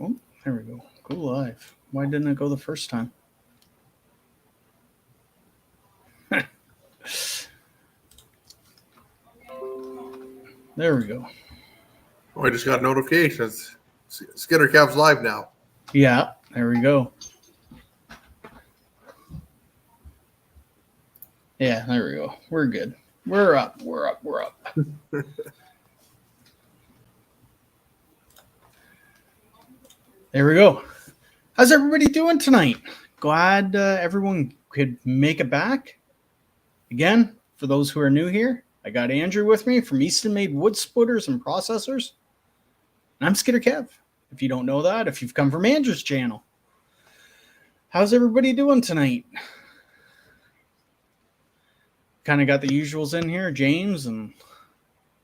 Oh, there we go. Go live. Why didn't it go the first time? There we go. Oh, I just got notifications. Skidder Kev's live now. Yeah, there we go. Yeah, there we go. We're good. We're up. There we go. How's everybody doing tonight? Glad everyone could make it back. Again, for those who are new here, I got Andrew with me from eastonmade Wood Splitters and Processors. And I'm Skidder Kev. If you don't know that, if you've come from Andrew's channel. How's everybody doing tonight? Kind of got the usuals in here. James and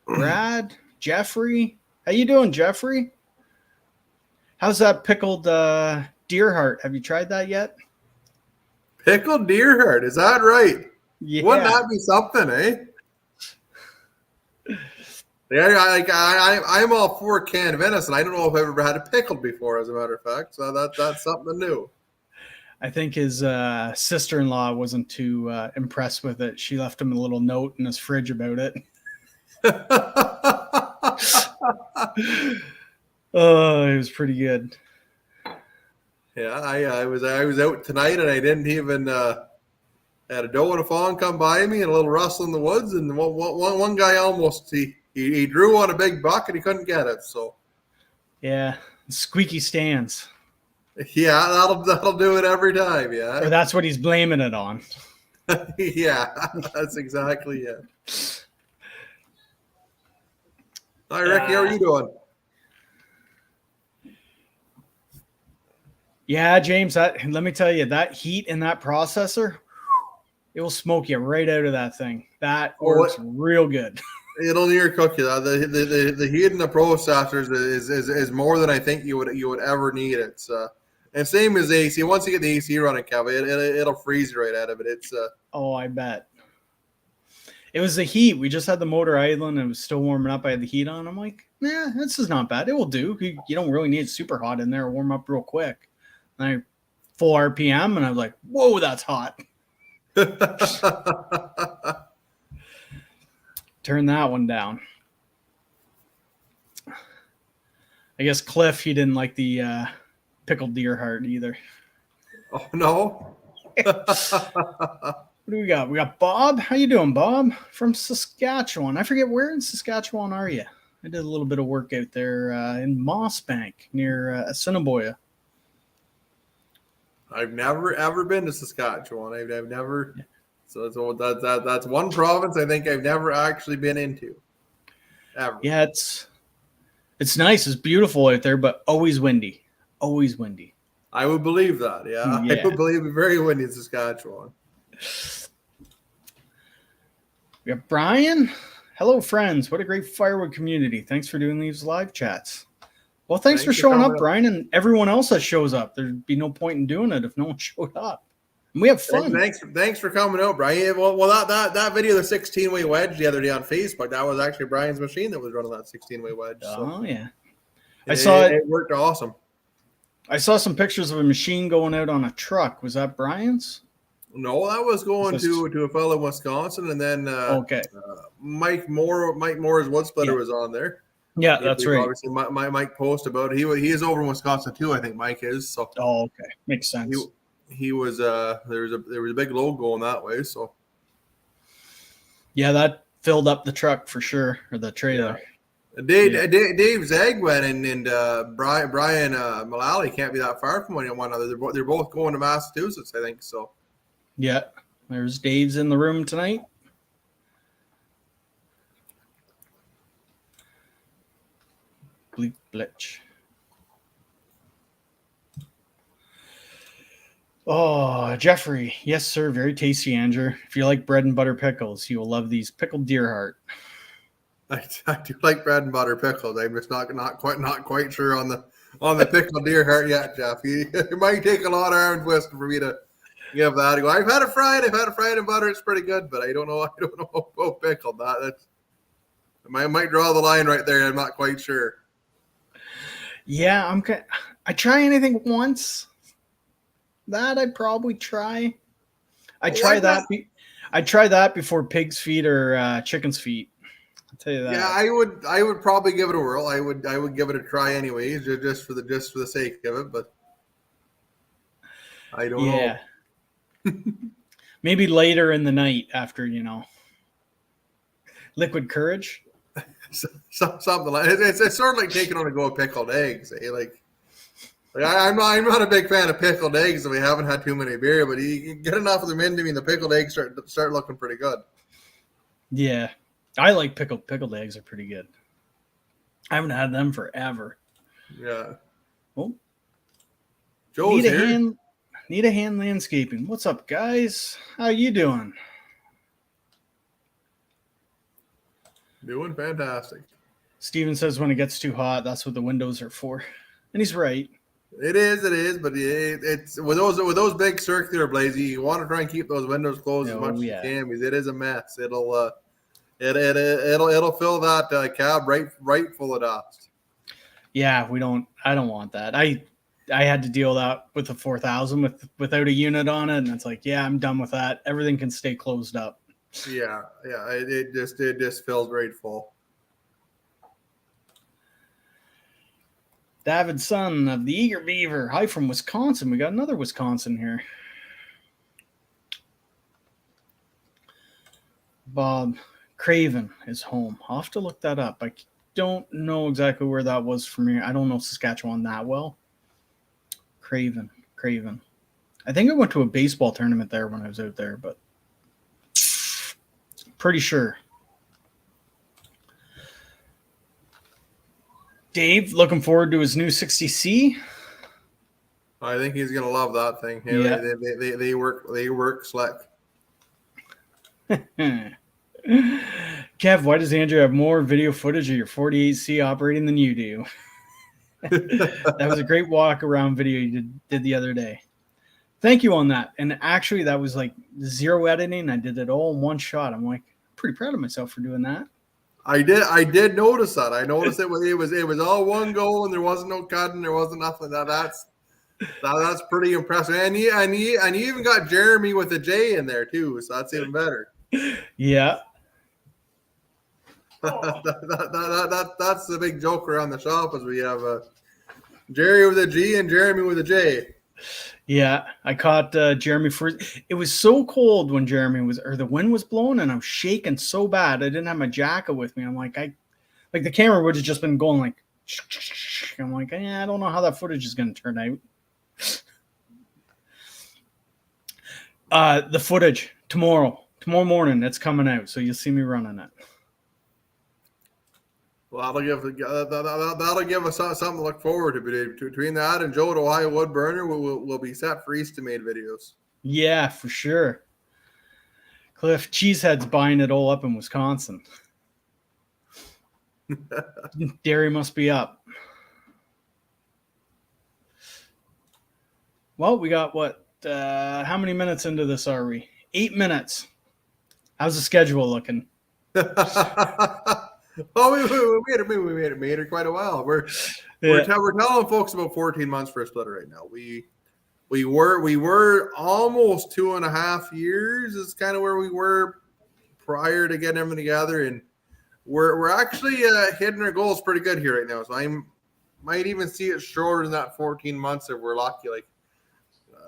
Brad, Jeffrey. How you doing, Jeffrey? How's that pickled deer heart? Have you tried that yet? Pickled deer heart, is that right? Yeah. Wouldn't that be something, eh? Yeah, I'm all for canned venison. I don't know if I've ever had it pickled before, as a matter of fact. So that's something new. I think his sister-in-law wasn't too impressed with it. She left him a little note in his fridge about it. Oh, it was pretty good. Yeah, I was out tonight and I didn't even had a doe and a fawn come by me and a little rustle in the woods, and one guy almost he drew on a big buck and he couldn't get it. So yeah, squeaky stands. Yeah, that'll do it every time. Yeah, or that's what he's blaming it on. Yeah, that's exactly it. Hi, Ricky. How are you doing? Yeah, James, let me tell you, that heat in that processor, it will smoke you right out of that thing. That works real good. It'll near cook you. The heat in the processors is more than I think you would ever need. It's and same as AC. Once you get the AC running, Kevin, it'll freeze you right out of it. It's oh, I bet. It was the heat. We just had the motor idling and it was still warming up. I had the heat on. I'm like, nah, this is not bad. It will do. You don't really need it super hot in there. Warm up real quick. And I full RPM and I was like, whoa, that's hot. Turn that one down. I guess Cliff, he didn't like the pickled deer heart either. Oh, no. What do we got? We got Bob. How you doing, Bob? From Saskatchewan. I forget, where in Saskatchewan are you? I did a little bit of work out there in Mossbank near Assiniboia. I've never ever been to Saskatchewan. I've never. So that's one province I think I've never actually been into. Ever. Yeah, it's nice. It's beautiful out there, but always windy. Always windy. I would believe that. Yeah. I would believe it very windy in Saskatchewan. We got Brian. Hello, friends. What a great Firewood community. Thanks for doing these live chats. Well, thanks for showing up, Brian, and everyone else that shows up. There'd be no point in doing it if no one showed up. And we have fun. Thanks for coming out, Brian. Well, that video of the 16-way wedge the other day on Facebook, that was actually Brian's machine that was running that 16-way wedge. Oh, so yeah. I saw it. It worked awesome. I saw some pictures of a machine going out on a truck. Was that Brian's? No, that was going to a fellow in Wisconsin, and then Mike Moore's wood splitter was on there. Yeah, that's right. Obviously, Mike posted about it. He is over in Wisconsin too. I think Mike is. So. Oh, okay, makes sense. He was there was a big load going that way. So. Yeah, that filled up the truck for sure, or the trailer. Yeah. Dave Zagwen and Brian Mullally can't be that far from one another. They're both going to Massachusetts, I think. So. Yeah, there's Dave's in the room tonight. Bleep blitch. Oh, Jeffrey. Yes, sir. Very tasty, Andrew. If you like bread and butter pickles, you will love these pickled deer heart. I do like bread and butter pickles. I'm just not quite sure on the pickled deer heart yet, Jeff. It might take a lot of arm twisting for me to give that a go. I've had it fried in butter. It's pretty good, but I don't know about pickled. That's I might draw the line right there. I'm not quite sure. Yeah, I try anything once. That I'd probably try. I try that. I try that before pig's feet or chicken's feet. I'll tell you that. Yeah, I would probably give it a whirl. I would give it a try anyways, just for the sake of it. But I don't know. Maybe later in the night after liquid courage. Something like it's sort of like taking on a go of pickled eggs. Eh? Like I'm not a big fan of pickled eggs, and we haven't had too many beer. But you can get enough of them into me, and the pickled eggs start looking pretty good. Yeah, I like pickled eggs are pretty good. I haven't had them forever. Yeah. Well, Joe's here. Need a hand landscaping. What's up, guys? How you doing? Doing fantastic. Steven says when it gets too hot, that's what the windows are for. And he's right. It is, but it's with those big circular blades, you want to try and keep those windows closed as much as you can, because it is a mess. It'll fill that cab right full of dust. Yeah, I don't want that. I had to deal that with the 4000 without a unit on it, and it's like, yeah, I'm done with that. Everything can stay closed up. Yeah, it just fills right full. David, son of the Eager Beaver. Hi from Wisconsin. We got another Wisconsin here. Bob Craven is home. I'll have to look that up. I don't know exactly where that was from here. I don't know Saskatchewan that well. Craven. I think I went to a baseball tournament there when I was out there, but pretty sure. Dave, looking forward to his new 60C. I think he's gonna love that thing. Yeah. They work slick. Kev, why does Andrew have more video footage of your 48C operating than you do? That was a great walk around video you did the other day. Thank you on that. And actually, that was like zero editing. I did it all in one shot. I'm like, pretty proud of myself for doing that. I did notice that. I noticed it was all one go, and there wasn't no cutting, there wasn't nothing. That's pretty impressive. And you even got Jeremy with a J in there too, so that's even better. Yeah. That's the big joke around the shop, is we have Jerry with a G and Jeremy with a J. Yeah, I caught Jeremy first. It was so cold when the wind was blowing, and I was shaking so bad. I didn't have my jacket with me. I'm like, the camera would have just been going like, I'm like, I don't know how that footage is going to turn out. The footage tomorrow morning, it's coming out, so you'll see me running it. Well, that'll give us something to look forward to. Between that and Joe at Ohio Wood Burner, we'll be set for eastonmade videos. Yeah, for sure. Cliff Cheesehead's buying it all up in Wisconsin. Dairy must be up. Well, we got what? How many minutes into this are we? 8 minutes. How's the schedule looking? Oh, we made it quite a while. We're telling folks about 14 months for a splitter right now. We were almost 2.5 years is kind of where we were prior to getting everything together, and we're actually hitting our goals pretty good here right now. So I might even see it shorter than that 14 months if we're lucky. Like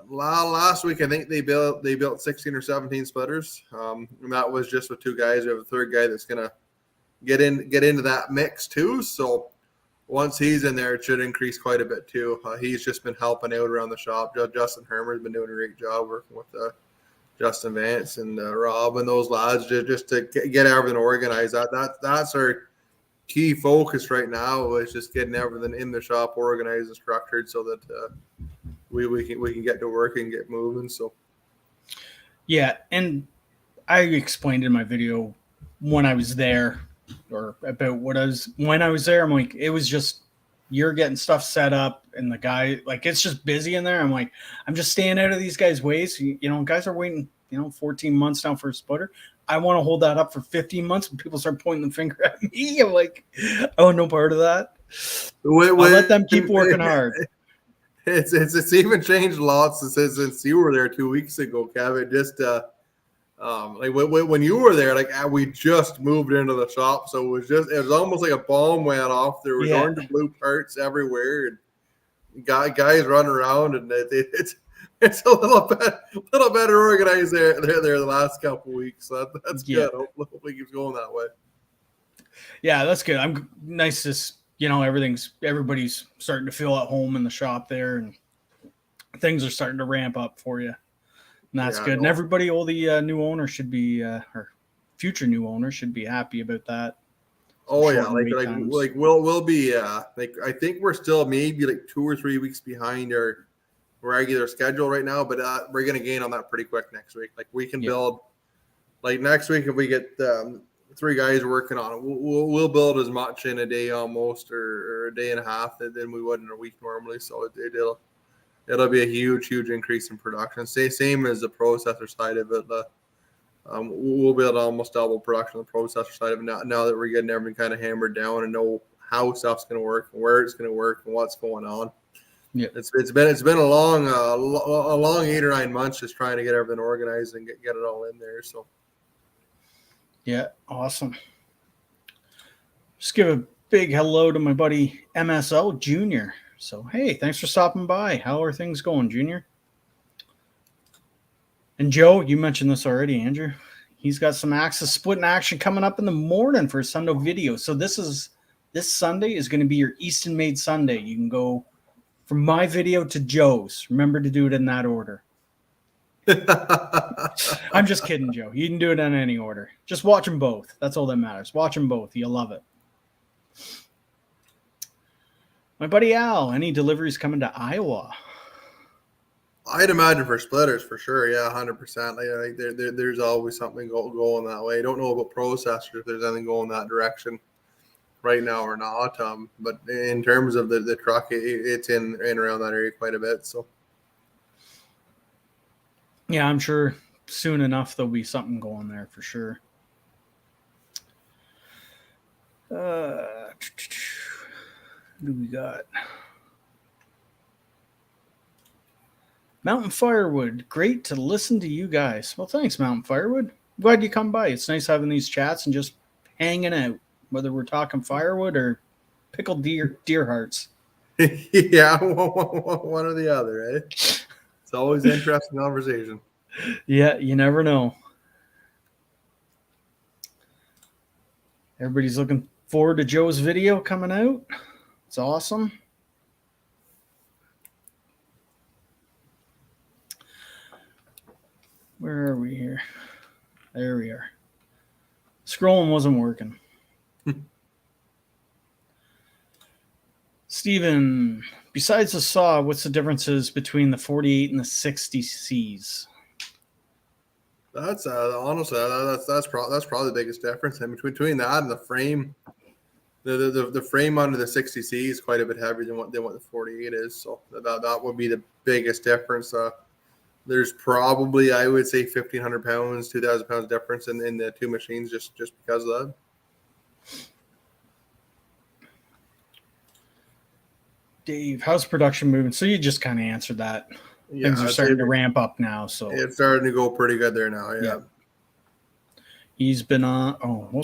last week, I think they built 16 or 17 splitters, and that was just with 2 guys. We have a third guy that's gonna get into that mix too. So once he's in there, it should increase quite a bit too. He's just been helping out around the shop. Justin Hermer's been doing a great job working with Justin Vance and Rob and those lads just to get everything organized. That's our key focus right now, is just getting everything in the shop organized and structured so that we can get to work and get moving. So yeah, and I explained in my video when I was there, or about when I was there, I'm like, it was just, you're getting stuff set up and the guy, like, it's just busy in there. I'm like, I'm just staying out of these guys' ways. Guys are waiting, 14 months now for a splitter. I want to hold that up for 15 months when people start pointing the finger at me. I'm like, oh, no part of that. I'll let them keep working hard. It's even changed a lot since you were there 2 weeks ago, Kevin. Just like when you were there, like we just moved into the shop, so it was almost like a bomb went off. There was orange and blue parts everywhere, and guys running around, and it's a little better organized there the last couple of weeks. So that's good. Hopefully it keeps going that way. Yeah, that's good. I'm nice to everybody's starting to feel at home in the shop there, and things are starting to ramp up for you. And that's good. And everybody, all the new owners should be, or future new owners should be happy about that. Oh yeah, like we'll be like I think we're still maybe like 2 or 3 weeks behind our regular schedule right now, but we're gonna gain on that pretty quick next week. Like we can build, like next week if we get 3 guys working on it, we'll build as much in a day almost, or a day and a half than we would in a week normally. So it'll be a huge increase in production. Same as the processor side of it. We'll be able to almost double production on the processor side of it now that we're getting everything kind of hammered down and know how stuff's going to work and where it's going to work and what's going on. Yeah, it's been a long 8 or 9 months just trying to get everything organized and get it all in there. So. Yeah, awesome. Just give a big hello to my buddy MSL Junior. So, hey, thanks for stopping by. How are things going, Junior? And Joe, you mentioned this already, Andrew. He's got some Axis splitting action coming up in the morning for a Sunday video. So this Sunday is going to be your eastonmade Sunday. You can go from my video to Joe's. Remember to do it in that order. I'm just kidding, Joe. You can do it in any order. Just watch them both. That's all that matters. Watch them both. You'll love it. My buddy Al, any deliveries coming to Iowa? I'd imagine for splitters for sure. Yeah, 100%. Like there's always something going that way. I don't know about processors if there's anything going that direction right now or not. But in terms of the truck, it's in around that area quite a bit. So. Yeah, I'm sure soon enough there'll be something going there for sure. What do we got? Mountain Firewood. Great to listen to you guys. Well, thanks, Mountain Firewood. Glad you come by. It's nice having these chats and just hanging out, whether we're talking firewood or pickled deer hearts. Yeah, one or the other, eh? It's always an interesting conversation. Yeah, you never know. Everybody's looking forward to Joe's video coming out. It's awesome. Where are we here? There we are. Scrolling wasn't working. Steven, besides the saw, what's the differences between the 48 and the 60Cs? That's honestly that's probably the biggest difference. And between that and the frame, the frame under the 60C is quite a bit heavier than what the 48 is. So that would be the biggest difference. There's probably, I would say, 1,500 pounds, 2,000 pounds difference in the two machines just because of that. Dave, how's production moving? So you just kind of answered that. Yeah, things are starting to ramp up now. So it's starting to go pretty good there now. Yeah. He's been on.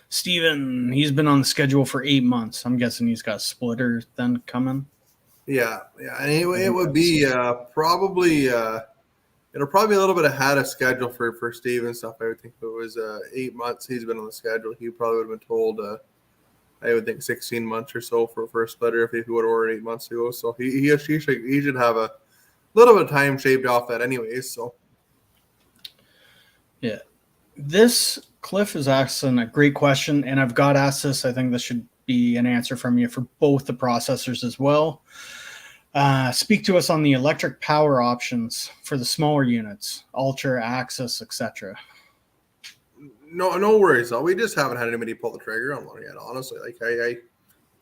Steven, he's been on the schedule for 8 months. I'm guessing he's got a splitter then coming. Yeah. And it would be probably it'll probably be a little bit ahead of schedule for Steve and stuff. I would think if it was 8 months he's been on the schedule, he probably would have been told I would think 16 months or so for a splitter if he would have ordered 8 months ago. So he should have a little bit of time shaved off that anyways. So yeah, this Cliff is asking a great question, and I've got asked this. I think this should be an answer from you for both the processors as well. Speak to us on the electric power options for the smaller units, Ultra, Axis, etc. No worries. We just haven't had anybody pull the trigger on one yet. Honestly, like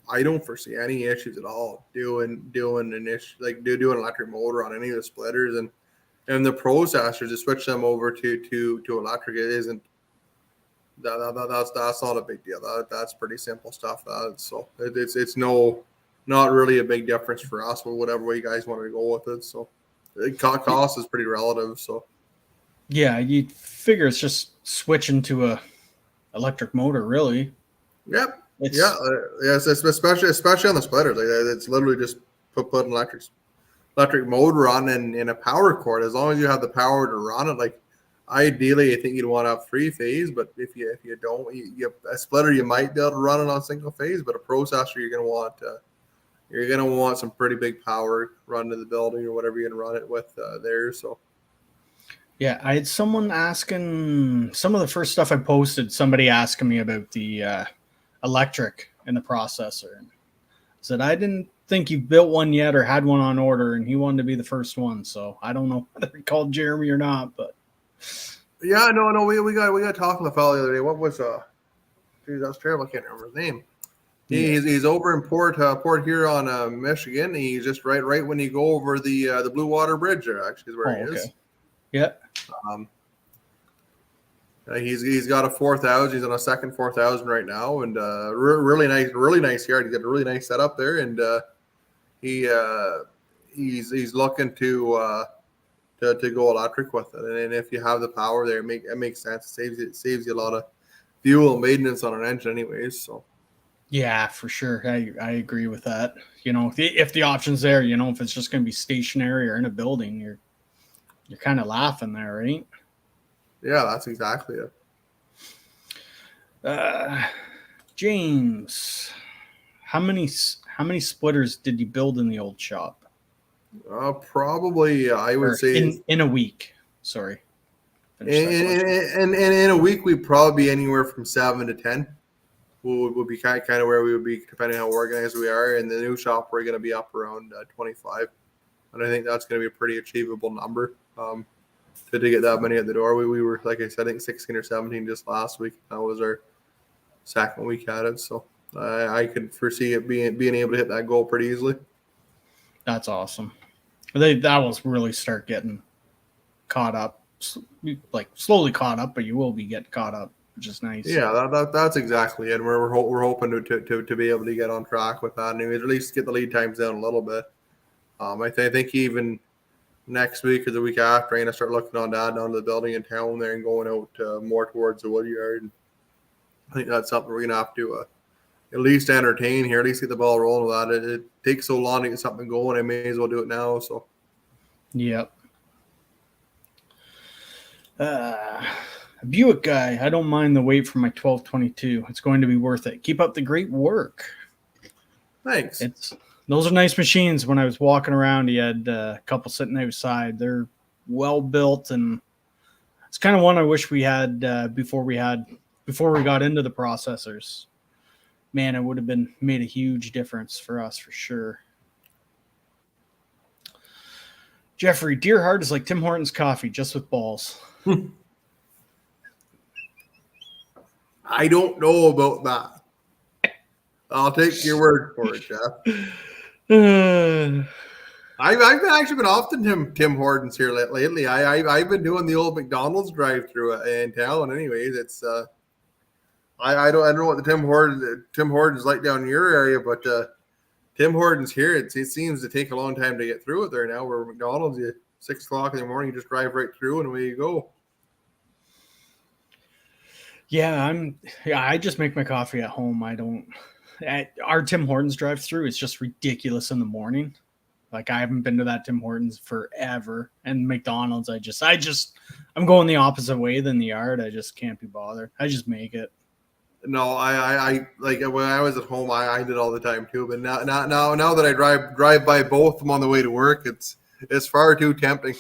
I don't foresee any issues at all doing an issue like doing electric motor on any of the splitters and the processors to switch them over to electric. It isn't that's not a big deal. That's pretty simple stuff. So it's no not really a big difference for us, or whatever way you guys want to go with it. So cost is pretty relative. So Yeah, you figure it's just switching to a electric motor, really. yep, It's yes, especially on the splitters. Like, it's literally just put an electric motor on in a power cord. As long as you have the power to run it, like ideally, I think you'd want to have 3-phase. But if you don't, you a splitter, you might be able to run it on single phase. But a processor, you're gonna want some pretty big power run to the building or whatever you're gonna run it with there. So yeah, I had someone asking some of the first stuff I posted. Somebody asking me about the electric in the processor. And said I didn't think you built one yet or had one on order, and he wanted to be the first one. So I don't know whether he called Jeremy or not, but yeah, no, we got talking to the fellow the other day. What was geez, that's terrible. I can't remember his name. He's over in Port Huron, Michigan. He's just right when you go over the Blue Water Bridge there. Actually, is where he is. Yeah. He's got a 4,000. He's on a second 4,000 right now, and really nice yard. He's got a really nice setup there, and he's looking to go electric with it. And if you have the power there, it makes sense. It saves you a lot of fuel and maintenance on an engine, anyways. So. Yeah, for sure. I agree with that. You know, if the option's there, you know, if it's just going to be stationary or in a building, you're kind of laughing there, right? Yeah, that's exactly it. James, how many splitters did you build in the old shop? Probably, I would say in a week. Sorry. In a week, we'd probably be anywhere from 7 to 10. Would be kind of where we would be, depending on how organized we are. In the new shop, we're going to be up around 25, and I think that's going to be a pretty achievable number to get that many at the door. We were, like I said, I think 16 or 17 just last week. That was our second week at it, so I could foresee it being able to hit that goal pretty easily. That's awesome. That will really start getting caught up, like slowly caught up, but you will be getting caught up, which is nice. Yeah, that's exactly it. We're hoping to be able to get on track with that, and at least get the lead times down a little bit. I think even next week or the week after, I'm gonna start looking on that down to the building in town there and going out more towards the wood yard. I think that's something we're gonna have to at least entertain here, at least get the ball rolling with that. It takes so long to get something going. I may as well do it now. So. Yep. Buick guy, I don't mind the wait for my 1222. It's going to be worth it. Keep up the great work. Thanks. Those are nice machines. When I was walking around, he had a couple sitting outside. They're well built, and it's kind of one I wish we had before we got into the processors. Man, it would have made a huge difference for us for sure. Jeffrey, Deer Heart is like Tim Hortons coffee, just with balls. I don't know about that. I'll take your word for it, Jeff. I've actually been often Tim Hortons here lately. I've been doing the old McDonald's drive-through in town. Anyways, it's I don't know what the Tim Hortons like down in your area, but Tim Hortons here, it seems to take a long time to get through it there now. Where McDonald's, 6 o'clock in the morning, you just drive right through and away you go. Yeah, I just make my coffee at home. Our Tim Hortons drive-through is just ridiculous in the morning. Like, I haven't been to that Tim Hortons forever. And McDonald's, I'm going the opposite way than the yard. I just can't be bothered. I just make it. No, I like when I was at home, I did all the time too. But now that I drive by both of them on the way to work, it's far too tempting.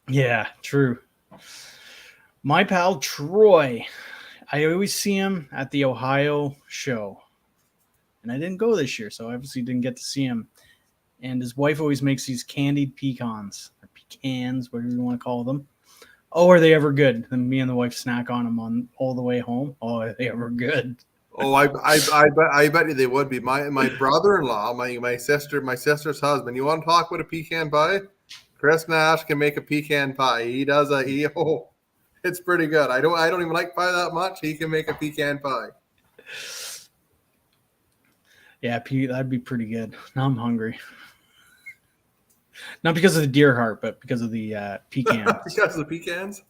Yeah, true. My pal Troy, I always see him at the Ohio show, and I didn't go this year, so I obviously didn't get to see him. And his wife always makes these candied pecans, or pecans, whatever you want to call them. Oh, are they ever good? And me and the wife snack on them on all the way home. Oh, are they ever good? Oh, I bet you they would be. My brother-in-law, my sister's husband. You want to talk about a pecan pie? Chris Nash can make a pecan pie. He does it's pretty good. I don't even like pie that much. He can make a pecan pie. Yeah, that'd be pretty good. Now I'm hungry. Not because of the deer heart, but because of the pecans. Because of the pecans.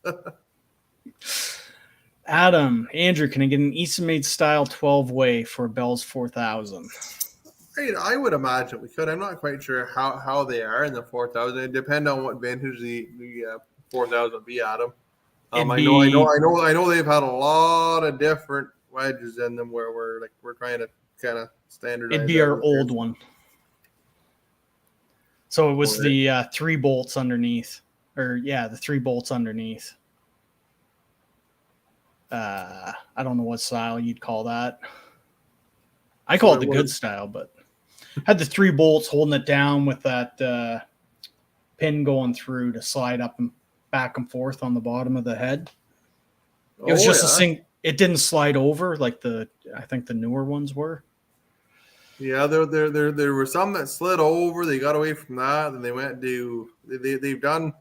Andrew, can I get an Easton-made style 12-way for Bell's 4000? I would imagine we could. I'm not quite sure how they are in the 4000. It depends on what vintage the 4000 would be, Adam. I know they've had a lot of different wedges in them where we're trying to kind of standardize. It'd be our old one. So it was the 3 bolts underneath, the 3 bolts underneath. I don't know what style you'd call that. I call it the good style, but had the 3 bolts holding it down with that pin going through to slide up and back and forth on the bottom of the head. It was just a thing. It didn't slide over like I think the newer ones were. Yeah, there were some that slid over. They got away from that, and they went to they've done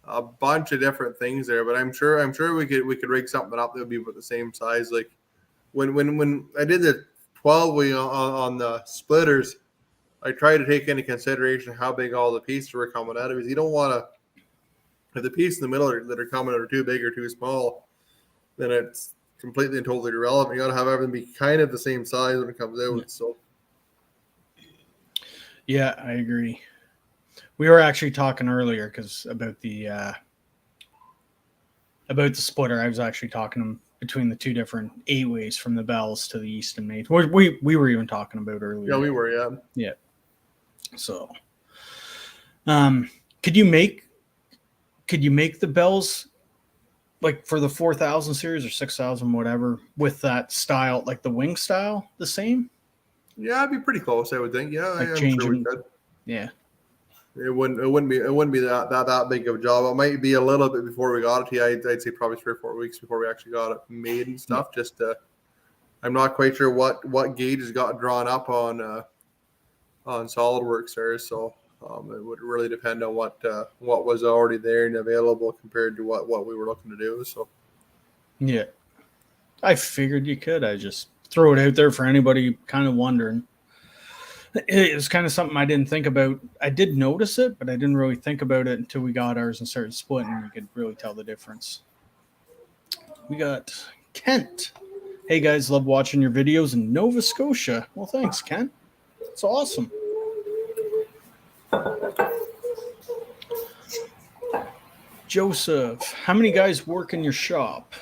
a bunch of different things there. But I'm sure we could rig something up that would be about the same size. Like when I did the 12-way on the splitters, I tried to take into consideration how big all the pieces were coming out of. Because you don't want to, if the pieces in the middle that are coming out are too big or too small, then it's completely and totally irrelevant. You got to have everything be kind of the same size when it comes out. Yeah. So. Yeah, I agree. We were actually talking earlier about the splitter. I was actually talking between the 2 different 8-ways from the Bells to the Easton-made. We were even talking about earlier. Yeah, we were. Yeah. Yeah. So, could you make the Bells like for the 4000 series or 6000, whatever, with that style, like the wing style, the same? Yeah, it'd be pretty close, I would think. Yeah, like I'm changing, sure we could. Yeah. It wouldn't be that big of a job. It might be a little bit before we got it to you. I'd say probably 3 or 4 weeks before we actually got it made and stuff. Yeah. Just I'm not quite sure what gauges got drawn up on SolidWorks there, so it would really depend on what was already there and available compared to what we were looking to do. So yeah, I figured you could. I just throw it out there for anybody kind of wondering. It was kind of something I didn't think about. I did notice it, but I didn't really think about it until we got ours and started splitting. You could really tell the difference. We got Kent. Hey guys, love watching your videos in Nova Scotia. Well, thanks, Kent. It's awesome. Joseph, how many guys work in your shop?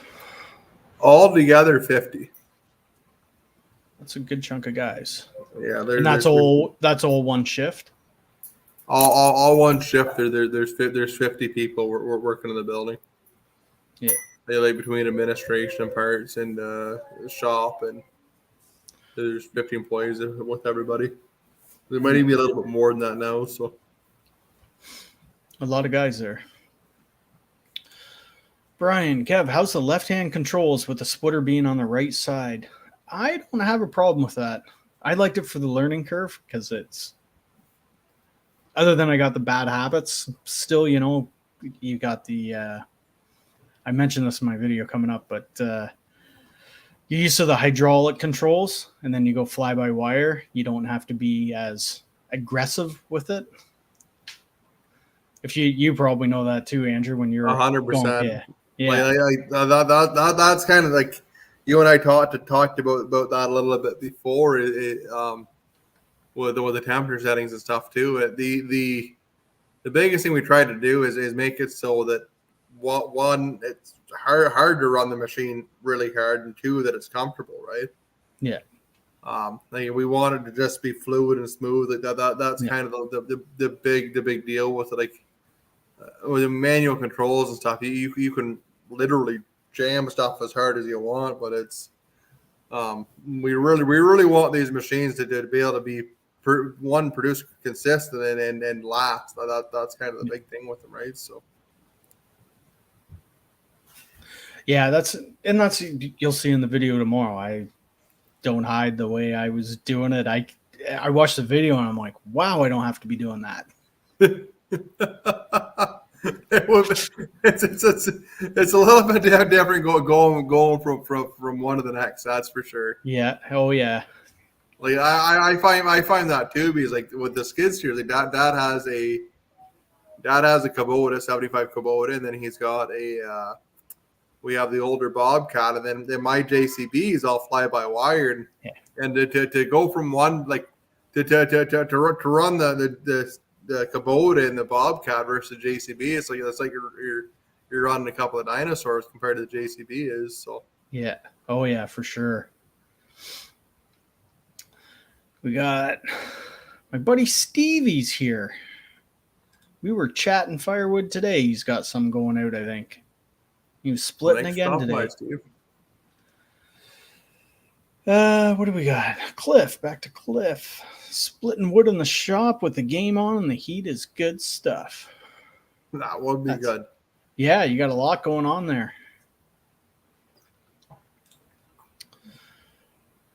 All together, 50. That's a good chunk of guys. Yeah, and that's all one shift. All one shift. There's 50 people we're working in the building. Yeah, they lay between administration and parts and the shop, and there's 50 employees with everybody. There might even be a little bit more than that now. So a lot of guys there. Brian, Kev, how's the left-hand controls with the splitter being on the right side? I don't have a problem with that. I liked it for the learning curve because it's, other than I got the bad habits, still, you got the, I mentioned this in my video coming up, but you're used to the hydraulic controls and then you go fly-by-wire. You don't have to be as aggressive with it. If you probably know that too, Andrew, when you're 100%. Yeah. That's kind of like, you and I talked about that a little bit before, with the temperature settings and stuff too. The biggest thing we tried to do is make it so that one, it's hard to run the machine really hard, and 2, that it's comfortable, right? Yeah. We wanted to just be fluid and smooth. That's kind of the big deal with it. Like with the manual controls and stuff, you can literally jam stuff as hard as you want, but it's we really want these machines to be able to be produce consistent and last. That's kind of the big thing with them, right? So yeah, that's you'll see in the video tomorrow. I don't hide the way I was doing it. I watched the video and I'm like, wow, I don't have to be doing that. It's a little bit different going from one to the next. That's for sure. Yeah. Oh yeah. Like I find that too, because like with the skid steers, like dad has a Kubota, 75 Kubota, and then he's got a we have the older Bobcat, and then my JCB is all fly by wire, and to go from one like to run the Kubota and the Bobcat versus the JCB, it's like you're running a couple of dinosaurs compared to the JCB is. So yeah, oh yeah, for sure. We got my buddy Stevie's here. We were chatting Firewood today. He's got some going out, I think. He was splitting again today. What do we got? Cliff, back to Cliff. Splitting wood in the shop with the game on and the heat is good stuff. That would be good. Yeah, you got a lot going on there.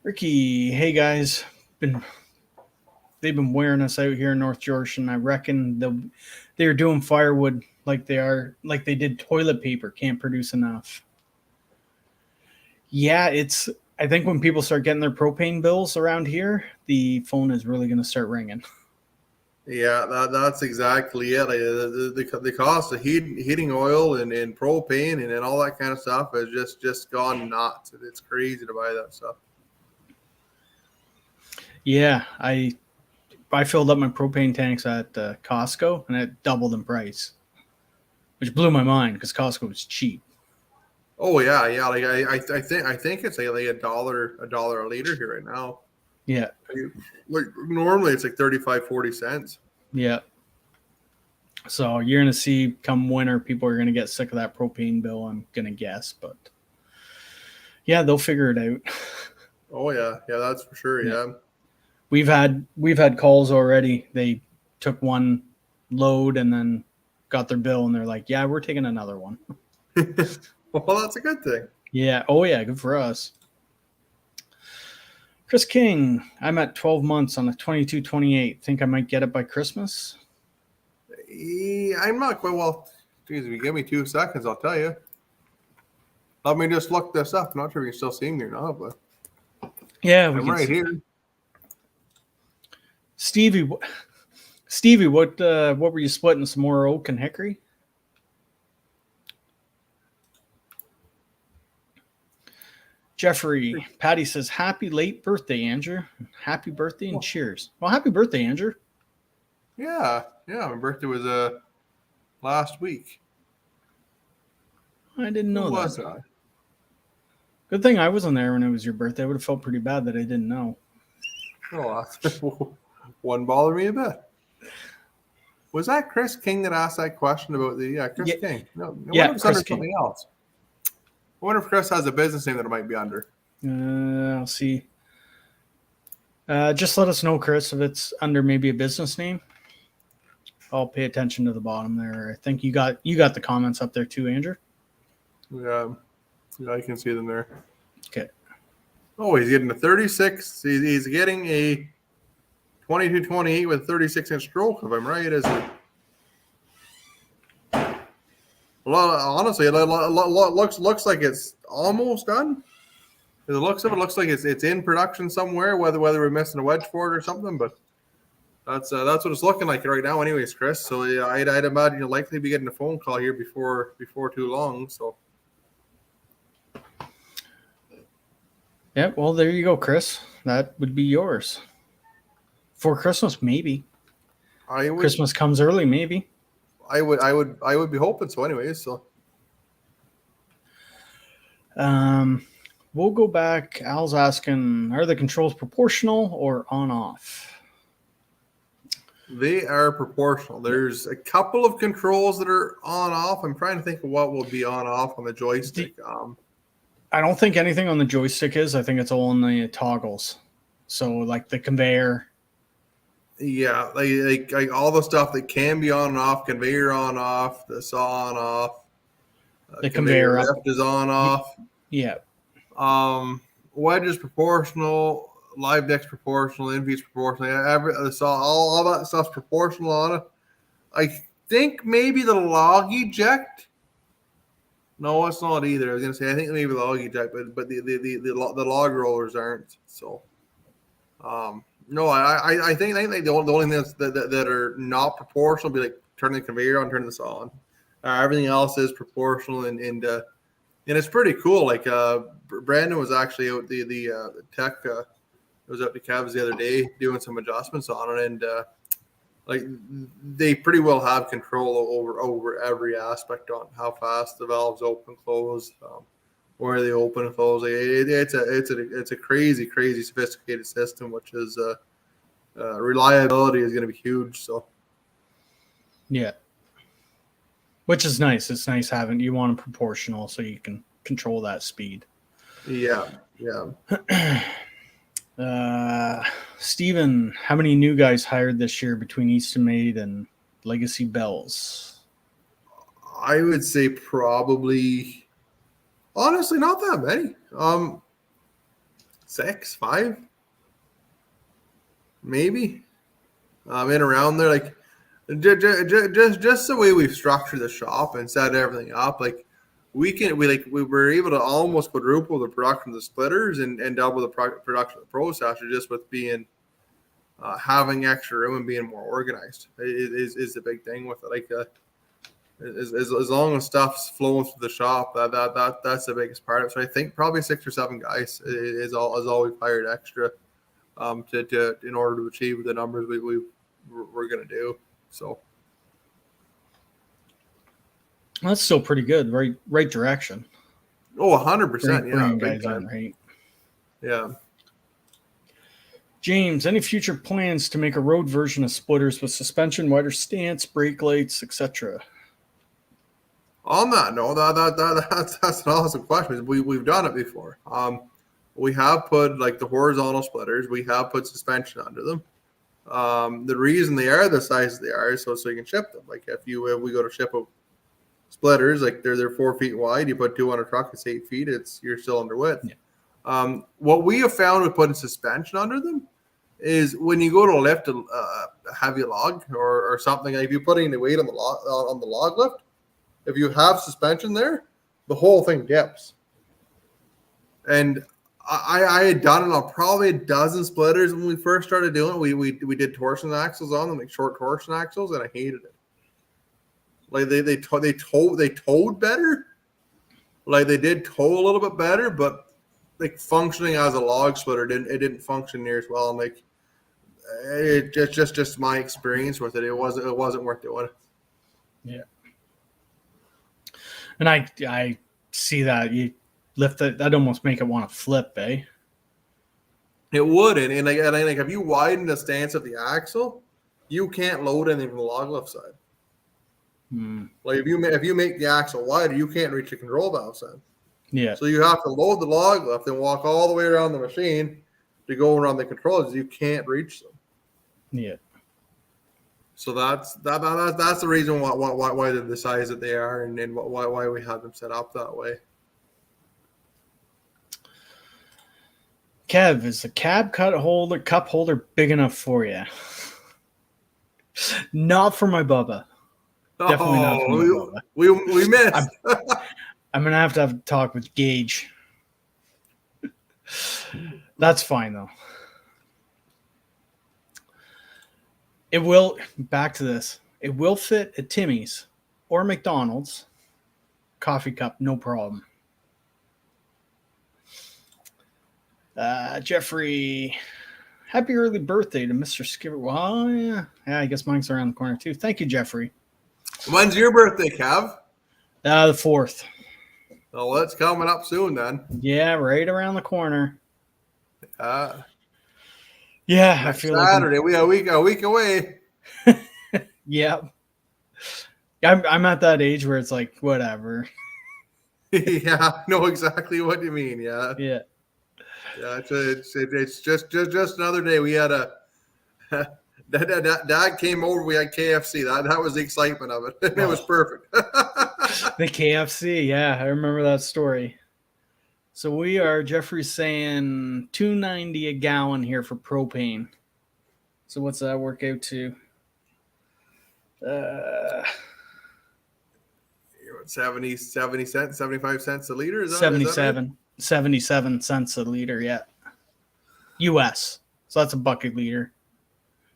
Ricky, hey guys. They've been wearing us out here in North Georgia, and I reckon they're doing firewood like they did toilet paper, can't produce enough. Yeah, I think when people start getting their propane bills around here, the phone is really going to start ringing. Yeah, that's exactly it. Like, the cost of heating oil and propane and all that kind of stuff has just gone nuts. It's crazy to buy that stuff. Yeah, I filled up my propane tanks at Costco, and it doubled in price, which blew my mind because Costco was cheap. Oh yeah. Like I think it's like $1 a liter here right now. Yeah. Like normally it's like 35-40 cents. Yeah. So you're gonna see come winter, people are gonna get sick of that propane bill, I'm gonna guess, but yeah, they'll figure it out. Oh yeah, that's for sure. Yeah. We've had calls already. They took one load and then got their bill, and they're like, "Yeah, we're taking another one." Well, that's a good thing. Yeah. Oh yeah, good for us. Chris King, I'm at 12 months on a 2228. Think I might get it by Christmas? I'm not quite well. Geez, if you give me 2 seconds, I'll tell you. Let me just look this up. I'm not sure if you can still see me or not, but yeah, I'm right here. Stevie, what were you splitting? Some more oak and hickory? Jeffrey, Patty says, happy late birthday, Andrew. Happy birthday and cheers. Well, happy birthday, Andrew. Yeah. My birthday was last week. I didn't know that. Good thing I wasn't there when it was your birthday. I would have felt pretty bad that I didn't know. Oh, wouldn't bother me a bit. Was that Chris King that asked that question about the Chris King? No, yeah, Chris under something else. I wonder if Chris has a business name that it might be under. I'll see. Just let us know, Chris, if it's under maybe a business name. I'll pay attention to the bottom there. I think you got the comments up there too, Andrew. Yeah, I can see them there. Okay. Oh, he's getting a 36. He's getting a 2228 with 36-inch stroke, if I'm right, is it? Well, honestly, it looks like it's almost done. The looks of it looks like it's in production somewhere, whether we're missing a wedge for it or something, but that's what it's looking like right now anyways, Chris. So yeah, I'd imagine you'll likely be getting a phone call here before too long. So yeah, well, there you go, Chris. That would be yours. For Christmas, maybe. Christmas comes early, maybe. I would be hoping so anyways. So we'll go back. Al's asking, are the controls proportional or on off? They are proportional. There's a couple of controls that are on off. I'm trying to think of what will be on off on the joystick. I don't think anything on the joystick is. I think it's all on the toggles. So like the conveyor. Yeah, like all the stuff that can be on and off, conveyor on off, the saw on off, the conveyor lift is on off. Yeah. Wedges proportional, live deck's proportional, invies proportional. All that stuff's proportional on it. I think maybe the log eject. No, it's not either. I was gonna say I think maybe the log eject, but the log rollers aren't. So. No, I think like the only thing that are not proportional would be like turning the conveyor on, turning this on. Everything else is proportional, and it's pretty cool. Like Brandon was actually out the tech was out to Kev's the other day doing some adjustments on it, and like they pretty well have control over every aspect on how fast the valves open, close, where they open and close. Like it's a crazy sophisticated system, which is reliability is going to be huge. So Yeah. Which is nice. It's nice having, you want them proportional so you can control that speed. yeah. Steven, how many new guys hired this year between Eastonmade and Legacy Bells? I would say probably, honestly, not that many. 6, 5, maybe. In around there, like just the way we've structured the shop and set everything up, like we were able to almost quadruple the production of the splitters and double the production of the processor just with being having extra room and being more organized is the big thing with it. Like as long as stuff's flowing through the shop, that's the biggest part of it. So I think probably 6 or 7 guys is all we've hired extra to in order to achieve the numbers we're going to do. So That's still pretty good. Right direction. Oh, 100%. Yeah. Guys on, right? Yeah. James, any future plans to make a road version of splitters with suspension, wider stance, brake lights, etc.? On that, no, that's an awesome question. We've done it before. We have put like the horizontal splitters. We have put suspension under them. The reason they are the size they are is so you can ship them. Like if we go to ship a splitters, like they're 4 feet wide. You put 2 on a truck, it's 8 feet. You're still under width. Yeah. What we have found with putting suspension under them is when you go to lift a heavy log or something, like if you're putting the weight on the log lift, if you have suspension there, the whole thing dips. And I had done it on probably a dozen splitters when we first started doing it. We did torsion axles on them, like short torsion axles, and I hated it. Like they towed better. Like they did tow a little bit better, but like functioning as a log splitter didn't function near as well. And like it just my experience with it. It wasn't worth doing. Yeah. And I see that you lift it, that'd almost make it want to flip, eh? It would, and I think if you widen the stance of the axle, you can't load anything from the log lift side. Like if you make the axle wider, you can't reach the control valve side. Yeah. So you have to load the log lift and walk all the way around the machine to go around the controls. You can't reach them. Yeah. So that's the reason why they're the size that they are, and why we have them set up that way. Kev, is the cup holder big enough for you? Not for my Bubba. Definitely not for my Bubba. We missed. I'm gonna have to have a talk with Gage. That's fine though. It will, back to this. It will fit at Timmy's or McDonald's. Coffee cup, no problem. Jeffrey, happy early birthday to Mr. Skidder. Well, yeah, I guess mine's around the corner too. Thank you, Jeffrey. When's your birthday, Kev? The 4th. Oh, that's coming up soon then. Yeah, right around the corner. Yeah, I feel Saturday. We a week away. Yeah. I'm at that age where it's like whatever. Yeah, know exactly what you mean. Yeah. Yeah. Yeah, it's just another day. We had Dad came over. We had KFC. That was the excitement of it. It was perfect. The KFC, yeah, I remember that story. So we are, Jeffrey's saying $2.90 a gallon here for propane. So what's that work out to? 70 cents, 75 cents a liter. Is that 77 cents a liter, yeah. US. So that's a bucket liter.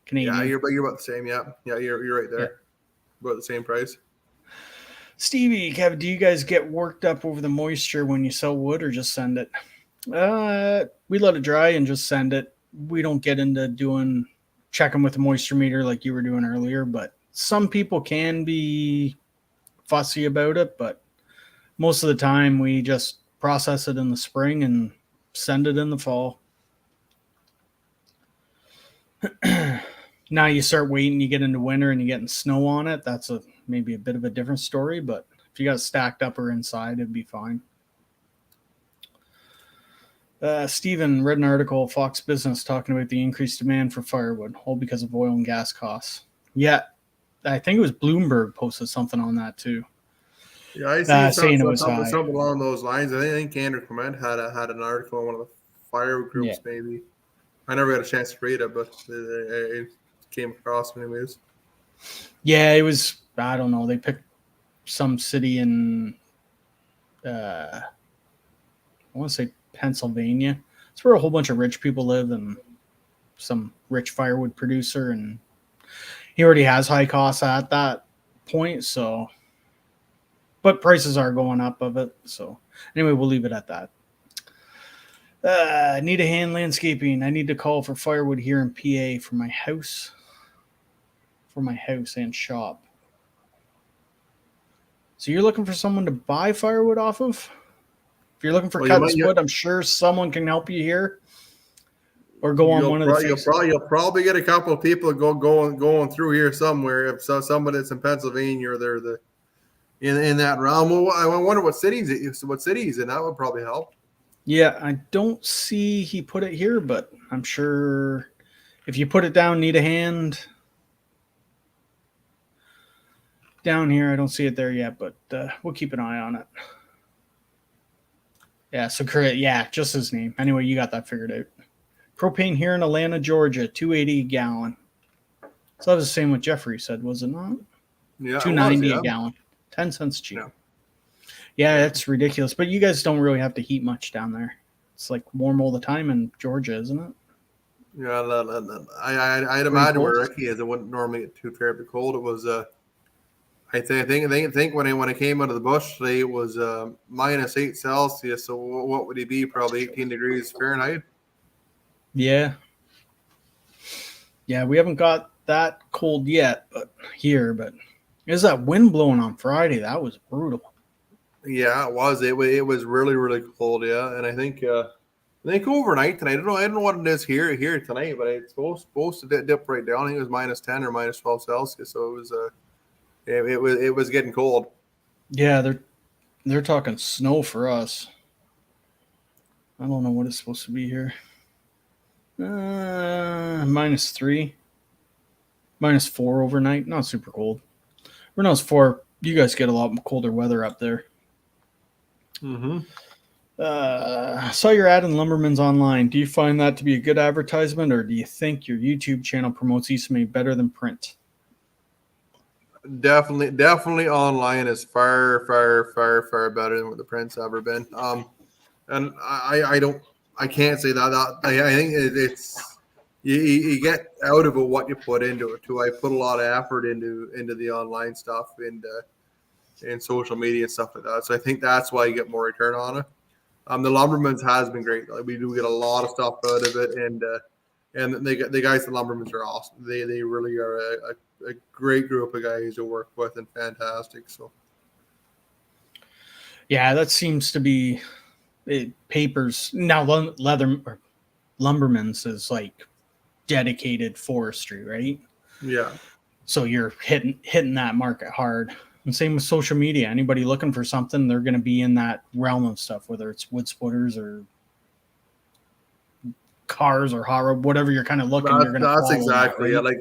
Canadian. Yeah, you're about the same. Yeah, you're right there. Yeah. About the same price. Stevie, Kevin, do you guys get worked up over the moisture when you sell wood, or just send it? We let it dry and just send it. We don't get into checking with the moisture meter like you were doing earlier, but some people can be fussy about it, but most of the time we just process it in the spring and send it in the fall. Now you start waiting, you get into winter and you're getting snow on it. That's maybe a bit of a different story, but if you got it stacked up or inside, it'd be fine. Stephen read an article, Fox Business, talking about the increased demand for firewood, all because of oil and gas costs. Yeah, I think it was Bloomberg posted something on that too. Yeah, I see saying it was something along those lines. I think Andrew Clement had an article on one of the Firewood groups, maybe. I never had a chance to read it, but it came across me anyways. Yeah, it was, I don't know, they picked some city in, I want to say Pennsylvania. It's where a whole bunch of rich people live, and some rich firewood producer, and he already has high costs at that point, so, but prices are going up of it, so anyway, we'll leave it at that. I need a hand landscaping. I need to call for firewood here in PA for my house and shop. So you're looking for someone to buy firewood off of? If you're looking for cutting wood, I'm sure someone can help you here. Or go on one of the Facebook. You'll probably get a couple of people going through here somewhere. If somebody that's in Pennsylvania or they're in that realm. Well, I wonder what cities and that would probably help. Yeah, I don't see he put it here, but I'm sure if you put it down, need a hand. Down here, I don't see it there yet, but we'll keep an eye on it. Yeah, so yeah, just his name. Anyway, you got that figured out. Propane here in Atlanta, Georgia, $2.80 a gallon. So that was the same what Jeffrey said, was it not? Yeah, $2.90 a gallon, 10 cents cheap. Yeah, it's ridiculous. But you guys don't really have to heat much down there. It's like warm all the time in Georgia, isn't it? Yeah, I'd imagine where Ricky is, it wouldn't normally get too terribly cold. It was I think when I came out of the bush today, it was -8 Celsius. So what would it be? Probably 18 degrees Fahrenheit. Yeah. Yeah, we haven't got that cold yet, but there's that wind blowing on Friday. That was brutal. Yeah, it was. It was really, really cold. Yeah, and I think overnight tonight. I don't know what it is here tonight, but it's supposed to dip right down. I think it was -10 or -12 Celsius. So it was it was getting cold. Yeah, they're talking snow for us. I don't know what it's supposed to be here. -3, -4 overnight. Not super cold. We're -4. You guys get a lot colder weather up there. Mm-hmm. Saw your ad in Lumberman's online. Do you find that to be a good advertisement, or do you think your YouTube channel promotes eastonmade better than print? Definitely online is far better than what the print's ever been. And I can't say that. I think it's you get out of it what you put into it too. I put a lot of effort into the online stuff and social media and stuff like that. So I think that's why you get more return on it. The Lumberman's has been great. Like, we do get a lot of stuff out of it, and the guys at Lumberman's are awesome. They really are a great group of guys to work with and fantastic. So yeah, that seems to be papers now. Lumberman's is like dedicated forestry, right? Yeah. So you're hitting that market hard. And same with social media. Anybody looking for something, they're going to be in that realm of stuff, whether it's wood splitters or cars or horror, whatever you're kind of looking. That's exactly. Yeah. Like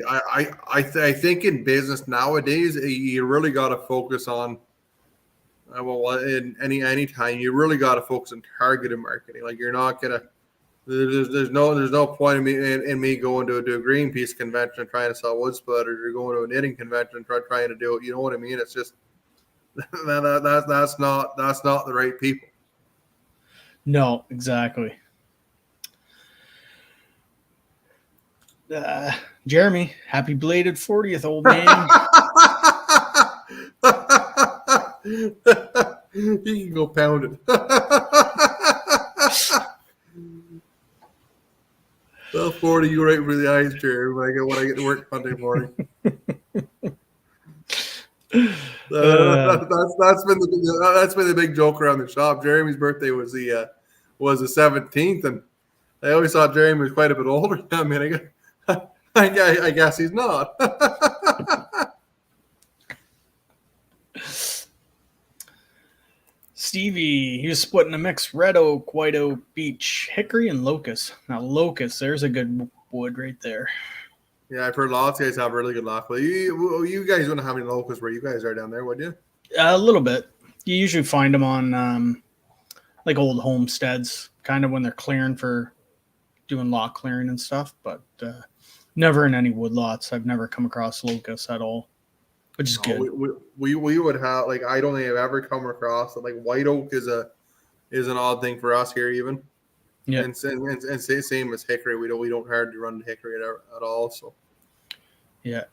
I think in business nowadays, you really got to focus on. Well, in any time, you really got to focus on targeted marketing. Like, you're not gonna. There's no point in me going to a Greenpeace convention and trying to sell wood splitters, or going to a knitting convention and trying to do it. You know what I mean? It's just that's not the right people. No, exactly. Jeremy, happy belated 40th, old man. You can go pound it. I'll 40 you right for the eyes, Jerry, when I get to work Monday morning. That's been the big joke around the shop. Jeremy's birthday was the 17th, and I always thought Jeremy was quite a bit older. I mean, I guess he's not. Stevie, he was splitting a mix: red oak, white oak, beech, hickory, and locust. Now, locust, there's a good wood right there. Yeah, I've heard lots of guys have really good luck. Well, you guys wouldn't have any locusts where you guys are down there, would you? A little bit. You usually find them on like old homesteads, kind of when they're clearing for doing lot clearing and stuff, but never in any wood lots. I've never come across locusts at all, which is good. We would have, like, I don't think I've ever come across it. Like, white oak is an odd thing for us here even. Yeah, and same as hickory. We don't hardly run hickory at all. So yeah.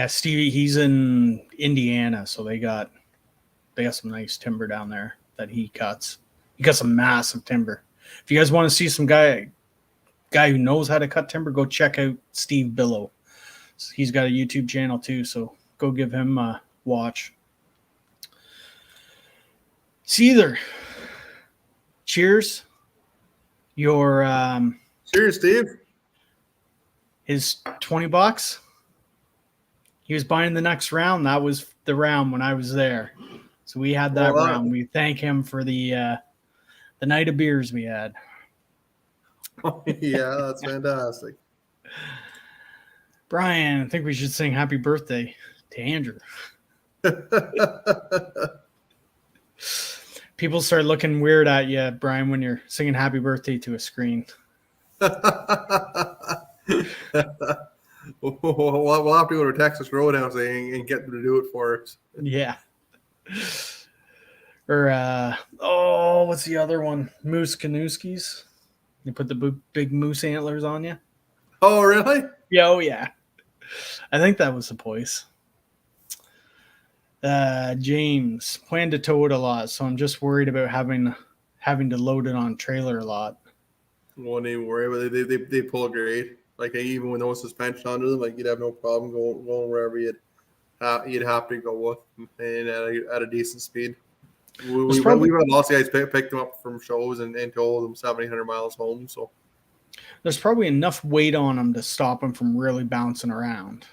Stevie, he's in Indiana, so they got some nice timber down there that he cuts. He cuts some massive timber. If you guys want to see some guy who knows how to cut timber, go check out Steve Billow. He's got a YouTube channel too, so go give him a watch. Seether, cheers. Your cheers, Steve. His $20. He was buying the next round. That was the round when I was there. So we had that round. We thank him for the night of beers we had. Oh, yeah, that's fantastic. Brian, I think we should sing happy birthday to Andrew. People start looking weird at you, Brian, when you're singing happy birthday to a screen. We'll have to go to Texas Roadhouse and get them to do it for us. Yeah. Or, what's the other one? Moose Kanooskis. You put the big moose antlers on you. Oh, really? Yeah, oh, yeah. I think that was the place. James, plan to tow it a lot, so I'm just worried about having to load it on trailer a lot. Won't even worry about it. They pull great. Like, even with no suspension under them, like, you'd have no problem going wherever you'd have to go with, and at a decent speed. We've had lots of guys pick them up from shows and tow them 700 miles home. So there's probably enough weight on them to stop them from really bouncing around.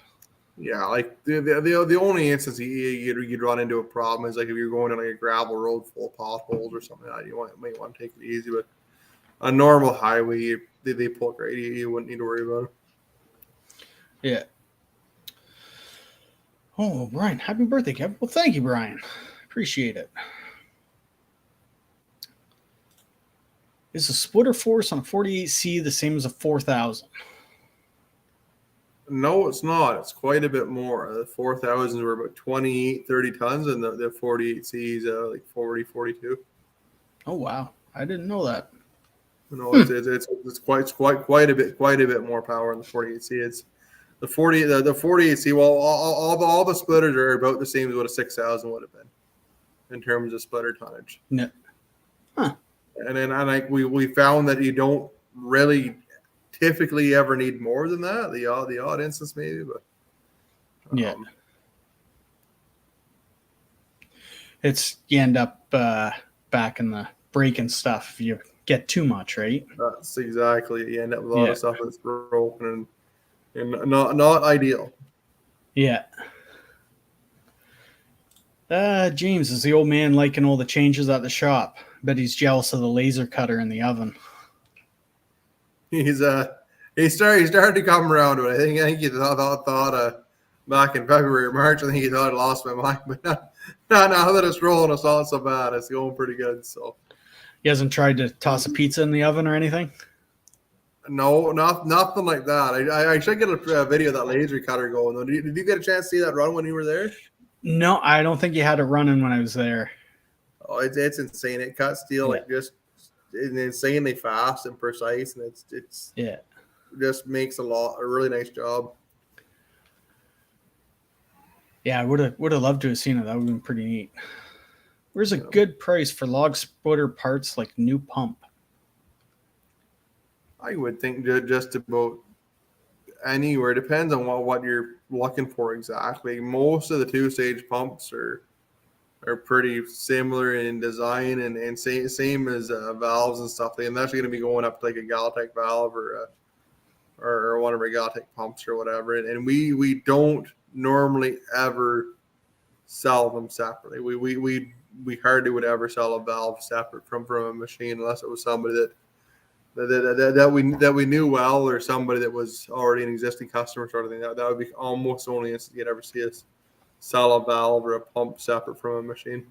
Yeah, like the only instance you'd run into a problem is like if you're going on like a gravel road full of potholes or something like that. You might want to take it easy, but a normal highway, they pull great. You wouldn't need to worry about it. Yeah. Oh, Brian, happy birthday, Kev. Well, thank you, Brian. Appreciate it. Is the splitter force on a 48C the same as a 4000? No, it's not. It's quite a bit more. The 4000s were about 28, 30 tons, and the 48Cs like 40, 42. Oh wow, I didn't know that. No, it's quite a bit more power in the 48C. It's the 48C. Well, all the splitters are about the same as what a 6000 would have been in terms of splitter tonnage. Yeah. Huh. And then we found that you don't really typically ever need more than that. The odd instance maybe, but yeah, it's you end up back in the breaking stuff if you get too much, right? That's exactly. You end up with a lot of stuff that's broken and not ideal. Yeah. James, is the old man liking all the changes at the shop? Bet he's jealous of the laser cutter in the oven. He started to come around to it. I think he thought back in February or March, I think he thought I lost my mind. But now that it's rolling, it's not so bad. It's going pretty good. So he hasn't tried to toss a pizza in the oven or anything? No, nothing like that. I should get a video of that laser cutter going though. Did you get a chance to see that run when you were there? No, I don't think you had it running when I was there. Oh, it's insane. It cuts steel like just insanely fast and precise, and it's just makes a really nice job. Yeah, I would have loved to have seen it. That would have been pretty neat. Where's a good price for log splitter parts like new pump? I would think just about anywhere. Depends on what you're looking for exactly. Most of the 2-stage pumps are pretty similar in design and same as valves and stuff. And that's going to be going up to like a Galtech valve or one of our Galtech pumps or whatever. And we don't normally ever sell them separately. We hardly would ever sell a valve separate from a machine unless it was somebody that we knew well, or somebody that was already an existing customer sort of thing. That would be almost the only instance you'd ever see us sell a valve or a pump separate from a machine.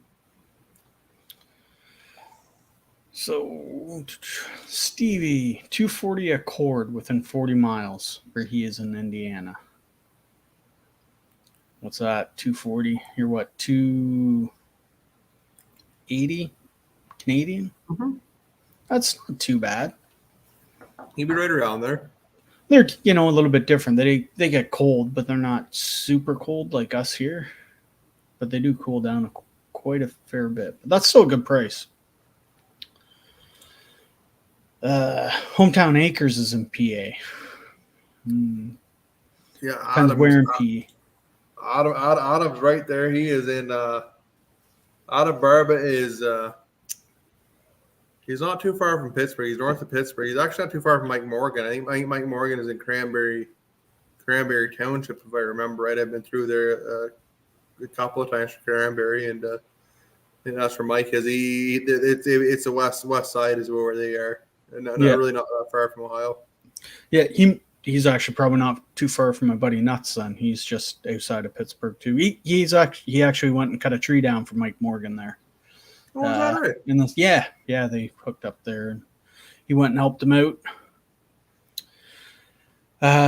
So Stevie, 240 a cord within 40 miles where he is in Indiana. What's that? 240? You're what, 280 Canadian? Mm-hmm. That's not too bad. He'd be right around there. They're, a little bit different. They get cold, but they're not super cold like us here. But they do cool down quite a fair bit. But that's still a good price. Hometown Acres is in PA. Yeah, Depends where in PA. Adam's right there. He is in Adam Barba is he's not too far from Pittsburgh. He's north of Pittsburgh. He's actually not too far from Mike Morgan. I think Mike Morgan is in Cranberry Township, if I remember right. I've been through there a couple of times for Cranberry, and I think that's where Mike is. It's the west side is where they are, and really not that far from Ohio. Yeah, he's actually probably not too far from my buddy Nuts. Then he's just outside of Pittsburgh too. He actually went and cut a tree down for Mike Morgan there. Oh, is that right? And yeah, they hooked up there, and he went and helped them out.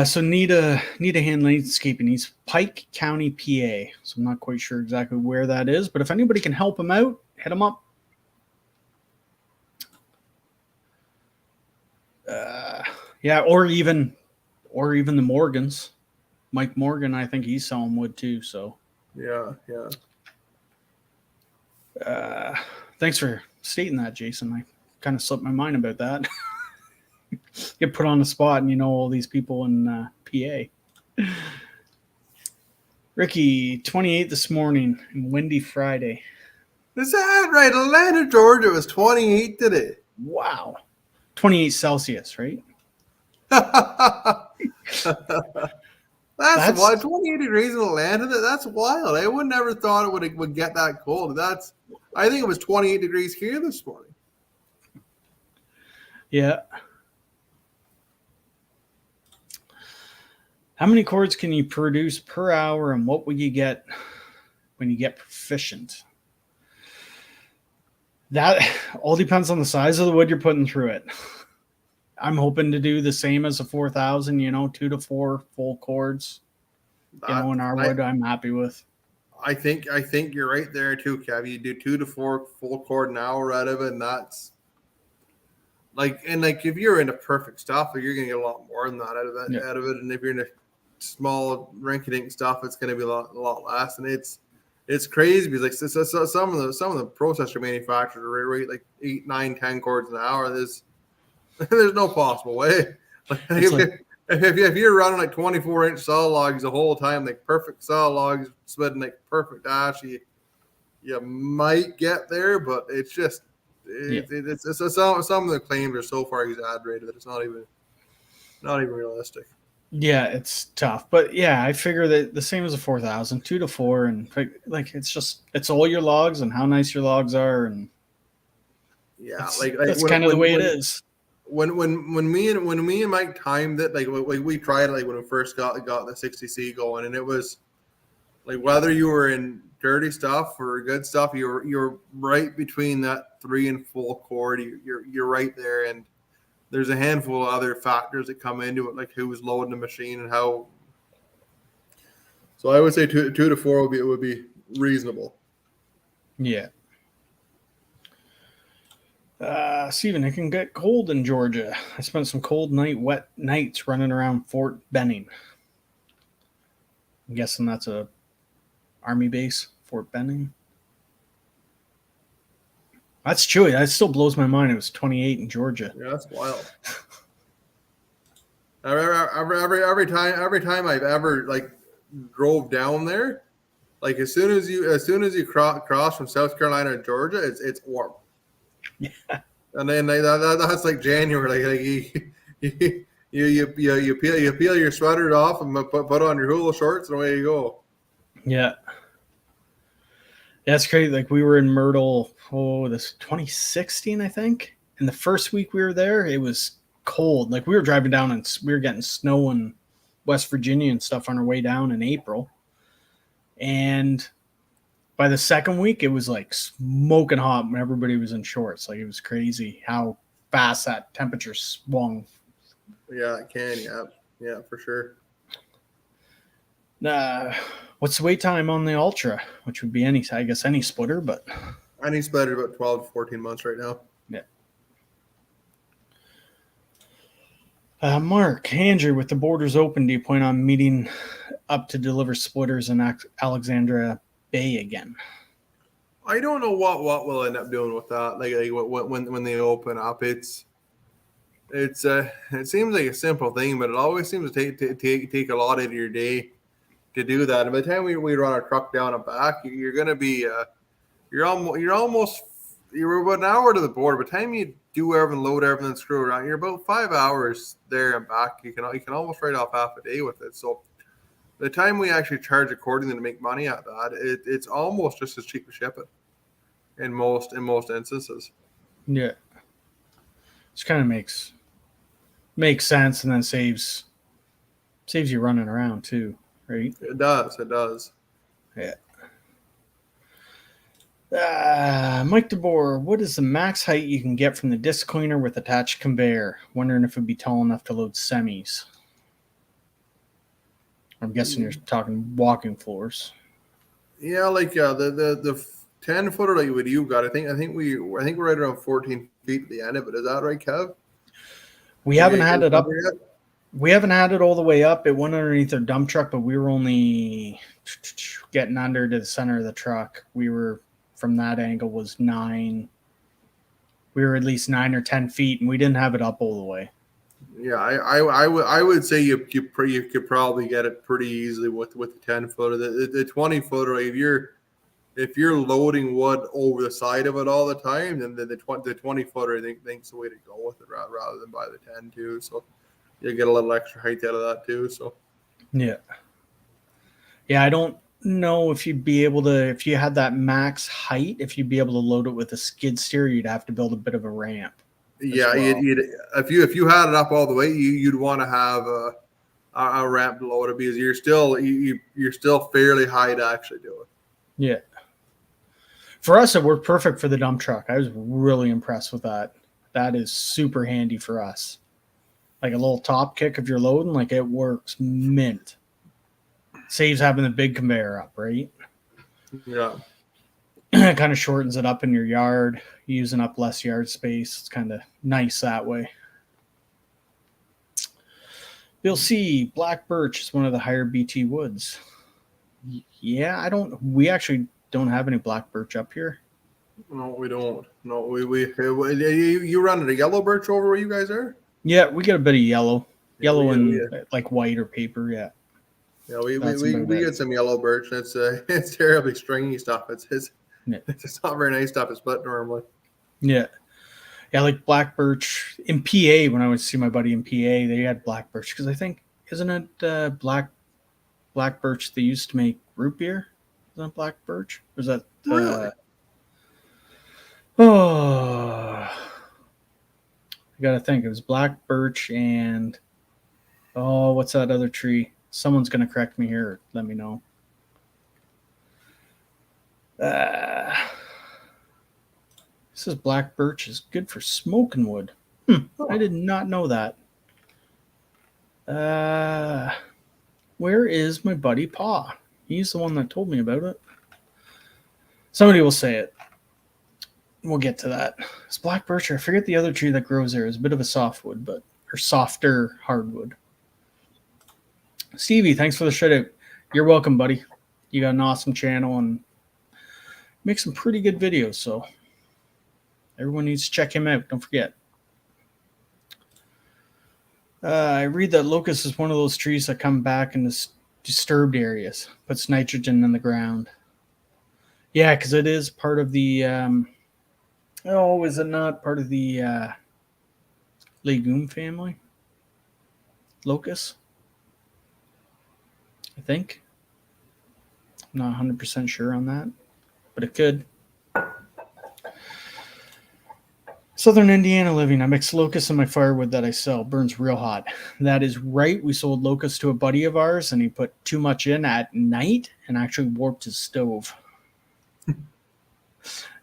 So need a hand landscaping. He's Pike County, PA. So I'm not quite sure exactly where that is, but if anybody can help him out, hit him up. Yeah, or even the Morgans. Mike Morgan, I think he's selling wood too. So yeah. Thanks for stating that, Jason. I kind of slipped my mind about that. Get put on the spot, and all these people in PA. Ricky, 28 this morning, and windy Friday. Is that right? Atlanta, Georgia was 28 today. Wow. 28 Celsius, right? That's wild. 28 degrees in Atlanta. That's wild. I would never thought it would get that cold. I think it was 28 degrees here this morning. Yeah. How many cords can you produce per hour, and what will you get when you get proficient? That all depends on the size of the wood you're putting through it. I'm hoping to do the same as a 4,000, 2 to 4 full cords. In our wood, I'm happy with. I think you're right there too, Kev. You do 2 to 4 full cord an hour out of it, and that's if you're into perfect stuff, you're gonna get a lot more than that out of it. And if you're into small rinky-dink stuff, it's gonna be a lot less. And it's crazy because some of the processor manufacturers are right like 8, 9, 10 cords an hour. There's no possible way. If you're running like 24-inch saw logs the whole time, like perfect saw logs, splitting like perfect ash, you might get there, but it's just some of the claims are so far exaggerated that it's not even realistic. Yeah, it's tough, but yeah, I figure that the same as a 4,000, 2 to 4, and it's all your logs and how nice your logs are, and that's kind of the way it is. When me and Mike timed it, we tried it when we first got the 60C going, and it was like whether you were in dirty stuff or good stuff, you're right between that 3 and full cord. You're right there, and there's a handful of other factors that come into it, like who's loading the machine and how. So I would say 2 to 4 would be reasonable. Yeah. Steven, it can get cold in Georgia. I spent some cold wet nights running around Fort Benning. I'm guessing that's a army base, Fort Benning. That's chilly. That still blows my mind. It was 28 in Georgia. Yeah, that's wild. every time I've ever like drove down there, like as soon as you cross from South Carolina to Georgia, it's warm. Yeah. And then that's like January. Like you peel your sweater off and put on your hula shorts and away you go. Yeah. That's crazy. Like we were in Myrtle, this 2016, I think. And the first week we were there, it was cold. Like we were driving down and we were getting snow in West Virginia and stuff on our way down in April. And by the second week, it was like smoking hot when everybody was in shorts. Like it was crazy how fast that temperature swung. Yeah, it can. Yeah, for sure. What's the wait time on the Ultra? Which would be any splitter, but any splitter about 12 to 14 months right now. Yeah. Mark, Andrew, with the borders open, do you plan on meeting up to deliver splitters in Alexandria Bay again? I don't know what we'll end up doing with that. Like when they open up, it seems like a simple thing, but it always seems to take a lot of your day to do that. And by the time we run our truck down and back, you're going to be you're about an hour to the border. By the time you do everything, load everything, screw around, you're about 5 hours there and back. You can almost write off half a day with it. So the time we actually charge accordingly to make money at that, it's almost just as cheap to ship it in most instances. Yeah, which kind of makes sense, and then saves you running around too, right? It does. Yeah. Mike DeBoer, what is the max height you can get from the disc cleaner with attached conveyor? Wondering if it'd be tall enough to load semis. I'm guessing you're talking walking floors. Yeah, like the 10-footer like what you got. I think we're right around 14 feet at the end of it. Is that right, Kev? We haven't had it up yet. We haven't had it all the way up. It went underneath our dump truck, but we were only getting under to the center of the truck. We were from that angle was 9. We were at least 9 or 10 feet, and we didn't have it up all the way. Yeah, I would say you could probably get it pretty easily with the 10-footer. The 20-footer, if you're loading wood over the side of it all the time, then the 20-footer I think's the way to go with it rather than by the 10 too. So you get a little extra height out of that too. So yeah, I don't know if you'd be able to, if you had that max height, if you'd be able to load it with a skid steer. You'd have to build a bit of a ramp. Yeah, well. If you had it up all the way, you'd want to have a ramp to load it because you're still fairly high to actually do it. Yeah. For us, it worked perfect for the dump truck. I was really impressed with that. That is super handy for us. Like a little top kick if you're loading, like it works mint. Saves having the big conveyor up, right? Yeah. It kind of shortens it up in your yard, using up less yard space. It's kind of nice that way. Bill C. Black birch is one of the higher BT woods. Yeah, we actually don't have any black birch up here. No, we don't. No, you running a yellow birch over where you guys are? Yeah, we get a bit of yellow and like white or paper. Yeah. Yeah, we get some yellow birch. It's terribly stringy stuff. It's not very nice stuff to split normally. Yeah. Yeah, like black birch in PA. When I would see my buddy in PA, they had black birch because I think isn't it black birch they used to make root beer? Isn't it black birch? Or is that really? I gotta think. It was black birch and what's that other tree? Someone's gonna correct me here. Let me know. This is black birch is good for smoking wood. I did not know that. Where is my buddy Pa? He's the one that told me about it. Somebody will say it. we'll get to that. It's black birch. I forget the other tree that grows there. It's a bit of a softwood, or softer hardwood. Stevie, thanks for the shout out. You're welcome, buddy. You got an awesome channel and make some pretty good videos, so everyone needs to check him out. Don't forget. I read that locust is one of those trees that come back in this disturbed areas, puts nitrogen in the ground. Yeah, because it is part of the is it not part of the legume family? Locust? I think. I'm not 100% sure on that, but it could. Southern Indiana living. I mix locust in my firewood that I sell. Burns real hot. That is right. We sold locust to a buddy of ours, and he put too much in at night and actually warped his stove.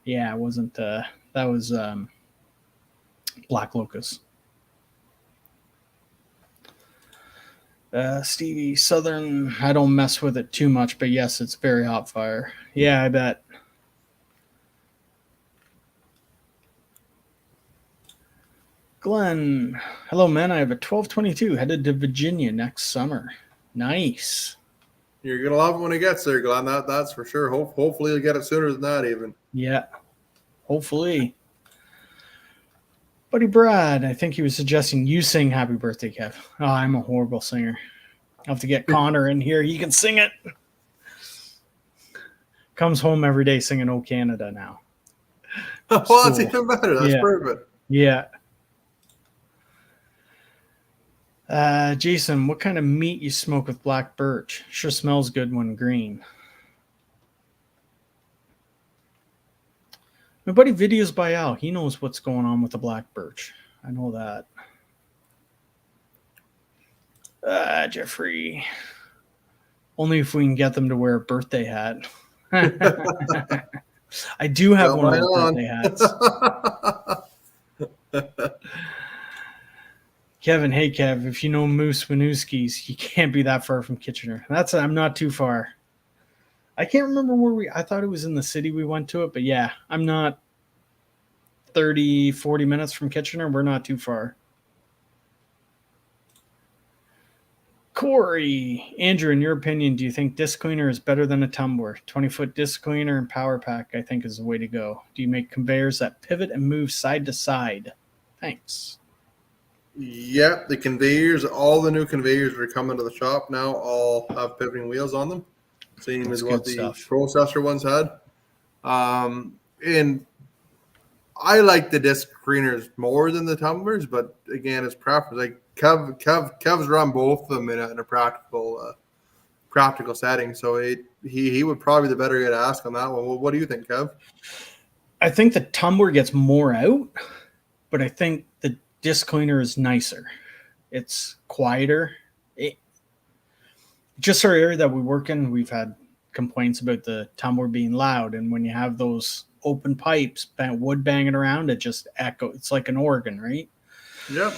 Yeah, it wasn't. That was black locust. Stevie, Southern, I don't mess with it too much, but yes, it's very hot fire. Yeah, I bet. Glenn, hello, man. I have a 1222 headed to Virginia next summer. Nice. You're going to love it when it gets there, Glenn. That's for sure. Hopefully you'll get it sooner than that even. Yeah, hopefully. Buddy Brad, I think he was suggesting you sing Happy Birthday, Kev. Oh, I'm a horrible singer. I'll have to get Connor in here. He can sing it. Comes home every day singing "Oh Canada" now. Well, that's even better. That's perfect. Yeah. Jason, what kind of meat you smoke with black birch? Sure smells good when green. My buddy Videos by Al. He knows what's going on with the black birch. I know that. Jeffrey. Only if we can get them to wear a birthday hat. I do have one of those birthday hats. Kevin, hey Kev, if you know Moose Winooski's, you can't be that far from Kitchener. I'm not too far. I can't remember where I thought it was in the city we went to it, but yeah, I'm not 30, 40 minutes from Kitchener. We're not too far. Corey, Andrew, in your opinion, do you think disc cleaner is better than a tumbler? 20-foot disc cleaner and power pack, I think, is the way to go. Do you make conveyors that pivot and move side to side? Thanks. Yeah, the conveyors, all the new conveyors that are coming to the shop now all have pivoting wheels on them. Same as what the processor ones had. And I like the disc cleaners more than the tumblers, but again, it's preference. Like Kev's run both of them in a practical setting, so he would probably be the better guy to ask on that one. Well, what do you think, Kev? I think the tumbler gets more out, but I think the disc cleaner is nicer. It's quieter. Just our area that we work in, we've had complaints about the tumbler being loud, and when you have those open pipes, wood banging around, it just echoes. It's like an organ, right? Yep.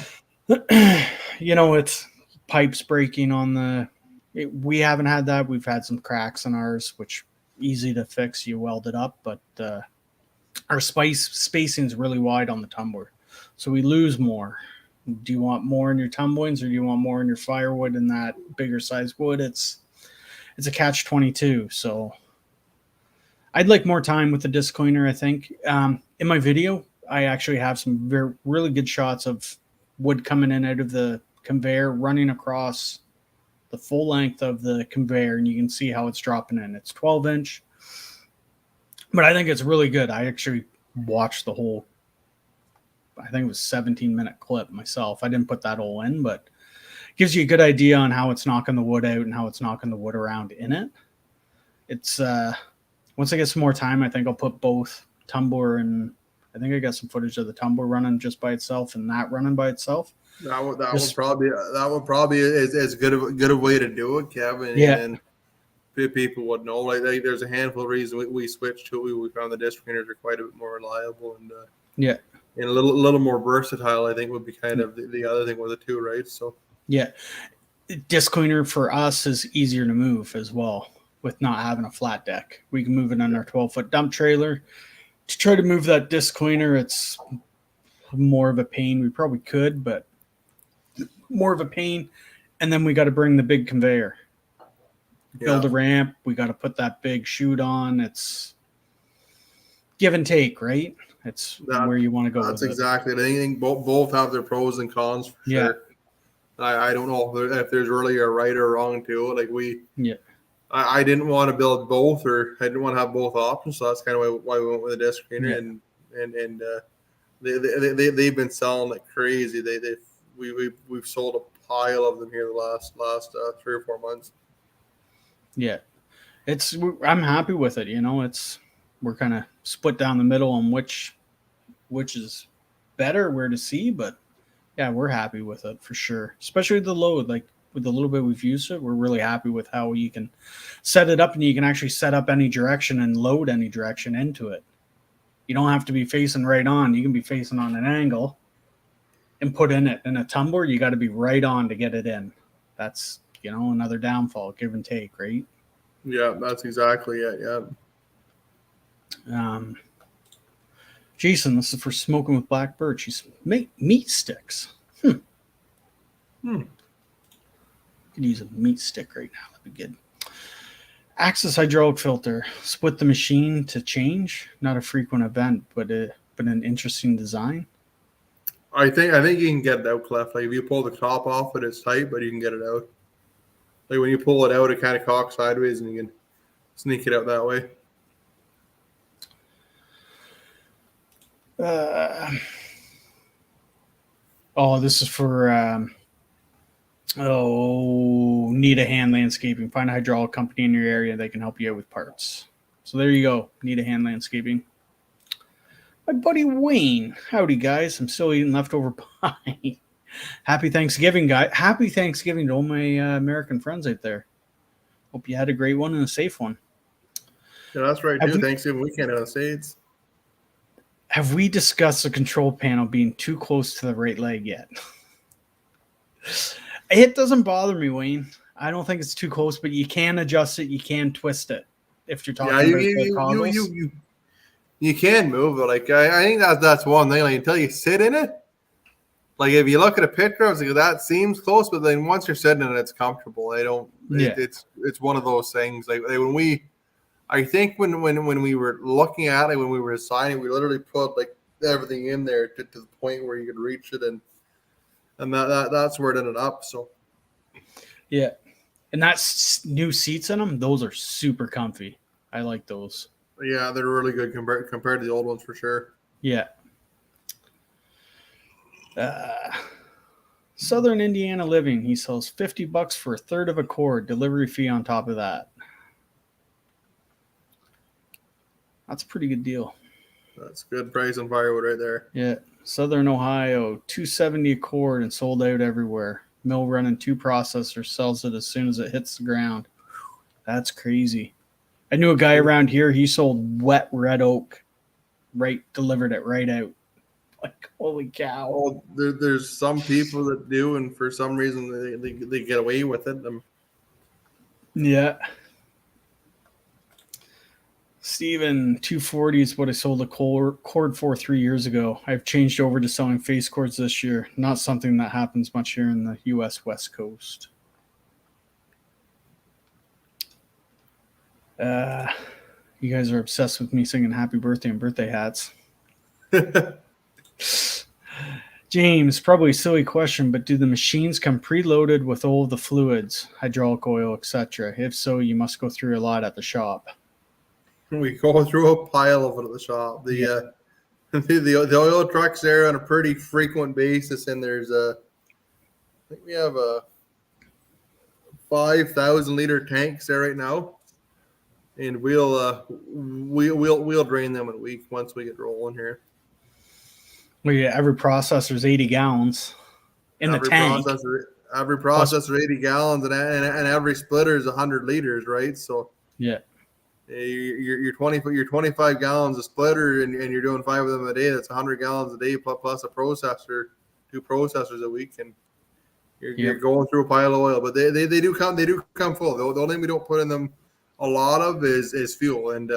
It's pipes breaking on we haven't had that. We've had some cracks in ours, which easy to fix. You weld it up, but our spacing is really wide on the tumbler, so we lose more. Do you want more in your tumblings, or do you want more in your firewood and that bigger size wood? It's a catch-22. So I'd like more time with the disc cleaner, I think. In my video, I actually have some really good shots of wood coming in out of the conveyor, running across the full length of the conveyor, and you can see how it's dropping in. It's 12-inch, but I think it's really good. I actually watched the whole, I think it was 17-minute clip myself. I didn't put that all in, but it gives you a good idea on how it's knocking the wood out and how it's knocking the wood around in it. It's once I get some more time, I think I'll put both tumbler and I think I got some footage of the tumbler running just by itself and that running by itself. That would probably is good a way to do it, Kevin. Yeah. And people would know. Like there's a handful of reasons we switched to it. We found the disc cleaners are quite a bit more reliable and and a little more versatile. I think would be kind of the other thing with it too, right? So yeah, disc cleaner for us is easier to move as well with not having a flat deck. We can move it on our 12-foot dump trailer. to try to move that disc cleaner, it's more of a pain. We probably could, but more of a pain. And then we got to bring the big conveyor, build a ramp. We got to put that big chute on. It's give and take, right? It's where you want to go. That's exactly it. I think both have their pros and cons for sure. I don't know if there's really a right or wrong to it. Like I didn't want to build both, or I didn't want to have both options. So that's kind of why we went with the disc cleaner. And they've been selling like crazy. We've sold a pile of them here the last 3 or 4 months. Yeah, I'm happy with it. You know, we're kind of split down the middle on which is better, where to see, but yeah, we're happy with it for sure. Especially the load, like with the little bit we've used it, we're really happy with how you can set it up, and you can actually set up any direction and load any direction into it. You don't have to be facing right on. You can be facing on an angle and put in it. In a tumbler, you got to be right on to get it in. That's, another downfall, give and take, right? Yeah, that's exactly it. Yeah. Jason, this is for smoking with black birch. He's meat sticks. Could use a meat stick right now. That'd be good. Axis hydraulic filter. Split the machine to change. Not a frequent event, but an interesting design. I think you can get it out, Clef. Like if you pull the top off it, it's tight, but you can get it out. Like when you pull it out, it kind of cocks sideways, and you can sneak it out that way. This is for need a hand landscaping. Find a hydraulic company in your area that can help you out with parts. So there you go. Need a hand landscaping. My buddy Wayne. Howdy, guys. I'm still eating leftover pie. Happy Thanksgiving, guy. Happy Thanksgiving to all my American friends out there. Hope you had a great one and a safe one. Yeah, that's right, too. Thanksgiving weekend in the States. Have we discussed the control panel being too close to the right leg yet? It doesn't bother me, Wayne. I don't think it's too close, but you can adjust it. You can twist it if you're talking about the toggles. You can move it. Like I think that's one thing. Like until you sit in it, like if you look at a picture, I was like, that seems close, but then once you're sitting in it, it's comfortable. It's one of those things. Like when I think when we were looking at it, when we were designing, we literally put like everything in there to the point where you could reach it, and that's where it ended up. So yeah, and that's new seats in them. Those are super comfy. I like those. Yeah, they're really good compared to the old ones for sure. Yeah. Southern Indiana Living. He sells $50 for a third of a cord. Delivery fee on top of that. That's a pretty good deal. That's good price on firewood right there. Yeah. Southern Ohio, $270 a cord and sold out everywhere. Mill running 2 processors, sells it as soon as it hits the ground. That's crazy. I knew a guy around here, he sold wet red oak, delivered it right out. Like, holy cow. Well, there's some people that do, and for some reason they get away with it. Yeah. Steven, 240 is what I sold a cord for 3 years ago. I've changed over to selling face cords this year. Not something that happens much here in the U.S. West Coast. You guys are obsessed with me singing happy birthday and birthday hats. James, probably a silly question, but do the machines come preloaded with all of the fluids, hydraulic oil, etc.? If so, you must go through a lot at the shop. We go through a pile of it at the shop. The oil trucks there on a pretty frequent basis, and there's I think we have a 5,000 liter tanks there right now. And we'll drain them in a week once we get rolling here. Well, yeah, every processor is 80 gallons in the tank. Every processor 80 gallons, and every splitter is 100 liters, right? So yeah, you're 25 gallons a splitter, and you're doing 5 of them a day. That's 100 gallons a day plus a processor, 2 processors a week, and you're going through a pile of oil. But they do come full. The only thing we don't put in them a lot of is fuel, and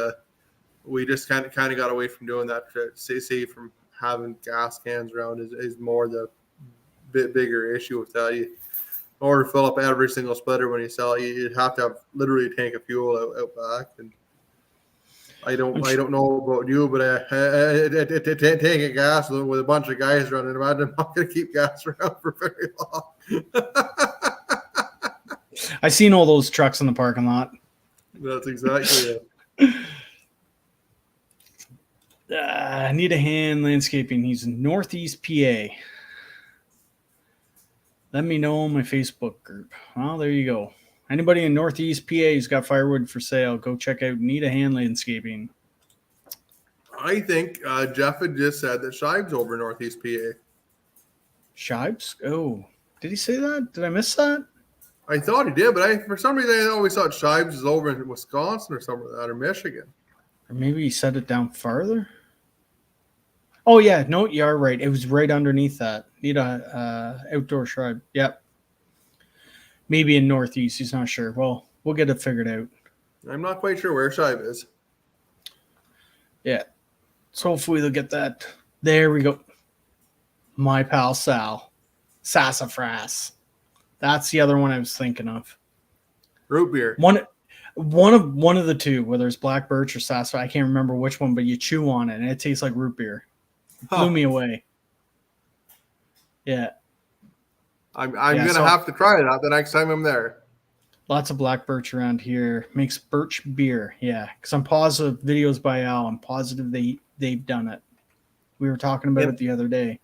we just kind of got away from doing that. See from having gas cans around is more the bit bigger issue with that. In order to fill up every single splitter when you sell it, you'd have to have literally a tank of fuel out back. And I don't know about you, but a tank of gas with a bunch of guys running around, I'm not going to keep gas around for very long. I seen all those trucks in the parking lot. That's exactly it. I need a hand landscaping. He's in Northeast PA. Let me know on my Facebook group. Well, there you go. Anybody in Northeast PA who's got firewood for sale, go check out Need a Hand Landscaping. I think Jeff had just said that Shive's over Northeast PA. Shibes? Oh, did he say that? Did I miss that? I thought he did, but for some reason I always thought Shives was over in Wisconsin or somewhere like that, or Michigan. Or maybe he said it down farther? Oh, yeah. No, you are right. It was right underneath that. Need a outdoor shrub. Yep. Maybe in Northeast. He's not sure. Well, we'll get it figured out. I'm not quite sure where Shive is. Yeah. So hopefully they'll get that. There we go. My pal Sal. Sassafras. That's the other one I was thinking of. Root beer. One of the two, whether it's black birch or sassafras, I can't remember which one, but you chew on it and it tastes like root beer. It blew me away. Yeah. I'm gonna have to try that the next time I'm there. Lots of black birch around here. Makes birch beer. Yeah. Because I'm positive videos by Al. I'm positive they've done it. We were talking about it the other day.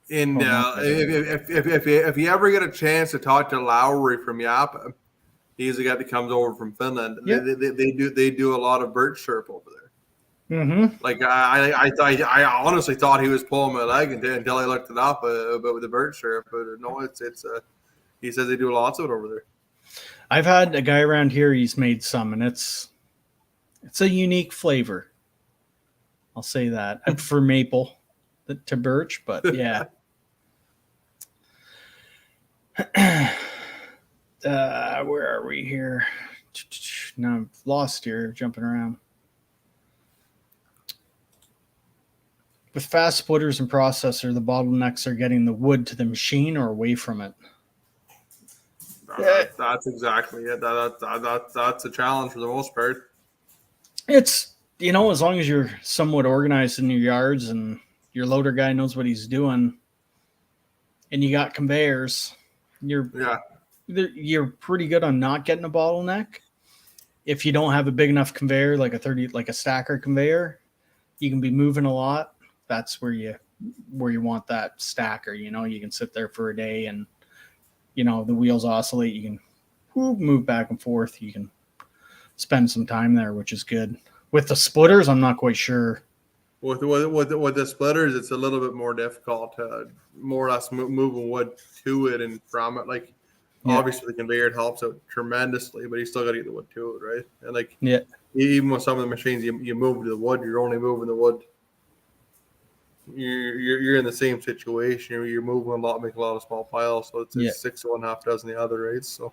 And if you ever get a chance to talk to Lowry from Yapa, he's the guy that comes over from Finland. Yep. They do a lot of birch syrup over there. Mm-hmm. Like I honestly thought he was pulling my leg until I looked it up about the birch syrup. But no, it's he says they do lots of it over there. I've had a guy around here. He's made some, and it's a unique flavor. I'll say that. I prefer maple to birch, but yeah. Where are we here? Now I'm lost here, jumping around. With fast splitters and processor, the bottlenecks are getting the wood to the machine or away from it. That's exactly it. That's a challenge for the most part. It's, as long as you're somewhat organized in your yards and your loader guy knows what he's doing and you got conveyors, you're pretty good on not getting a bottleneck. If you don't have a big enough conveyor, like a stacker conveyor, you can be moving a lot. That's where you want that stacker. You can sit there for a day and the wheels oscillate. You can move back and forth. You can spend some time there, which is good. With the splitters, I'm not quite sure. With the splitters, it's a little bit more difficult to more or less moving wood to it and from it. Like, obviously the conveyor helps out tremendously, but you still got to get the wood to it, right? And even with some of the machines, you move to the wood, you're only moving the wood. You're in the same situation. You're moving a lot, making a lot of small piles. So it's 6 of one, half dozen the other, right? So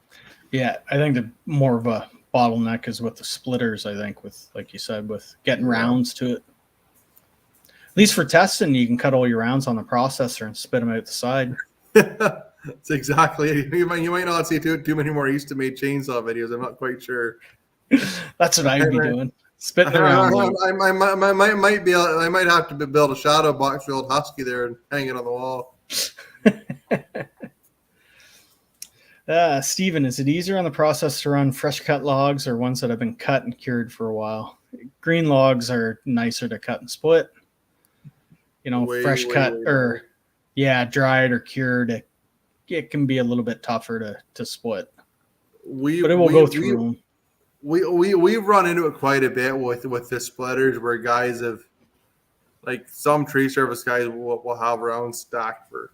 I think the more of a bottleneck is with the splitters. I think with, like you said, with getting rounds to it. At least for testing, you can cut all your rounds on the processor and spit them out the side. That's exactly it. You might not see too many more eastonmade chainsaw videos. I'm not quite sure. That's what I'd be doing. Spitting around. I might have to build a shadow box for the old Husky there and hang it on the wall. Steven, is it easier on the process to run fresh cut logs or ones that have been cut and cured for a while? Green logs are nicer to cut and split. Fresh cut or dried or cured, it can be a little bit tougher to split. But it will go through them. We've run into it quite a bit with the splitters where guys have, like, some tree service guys will have rounds stacked for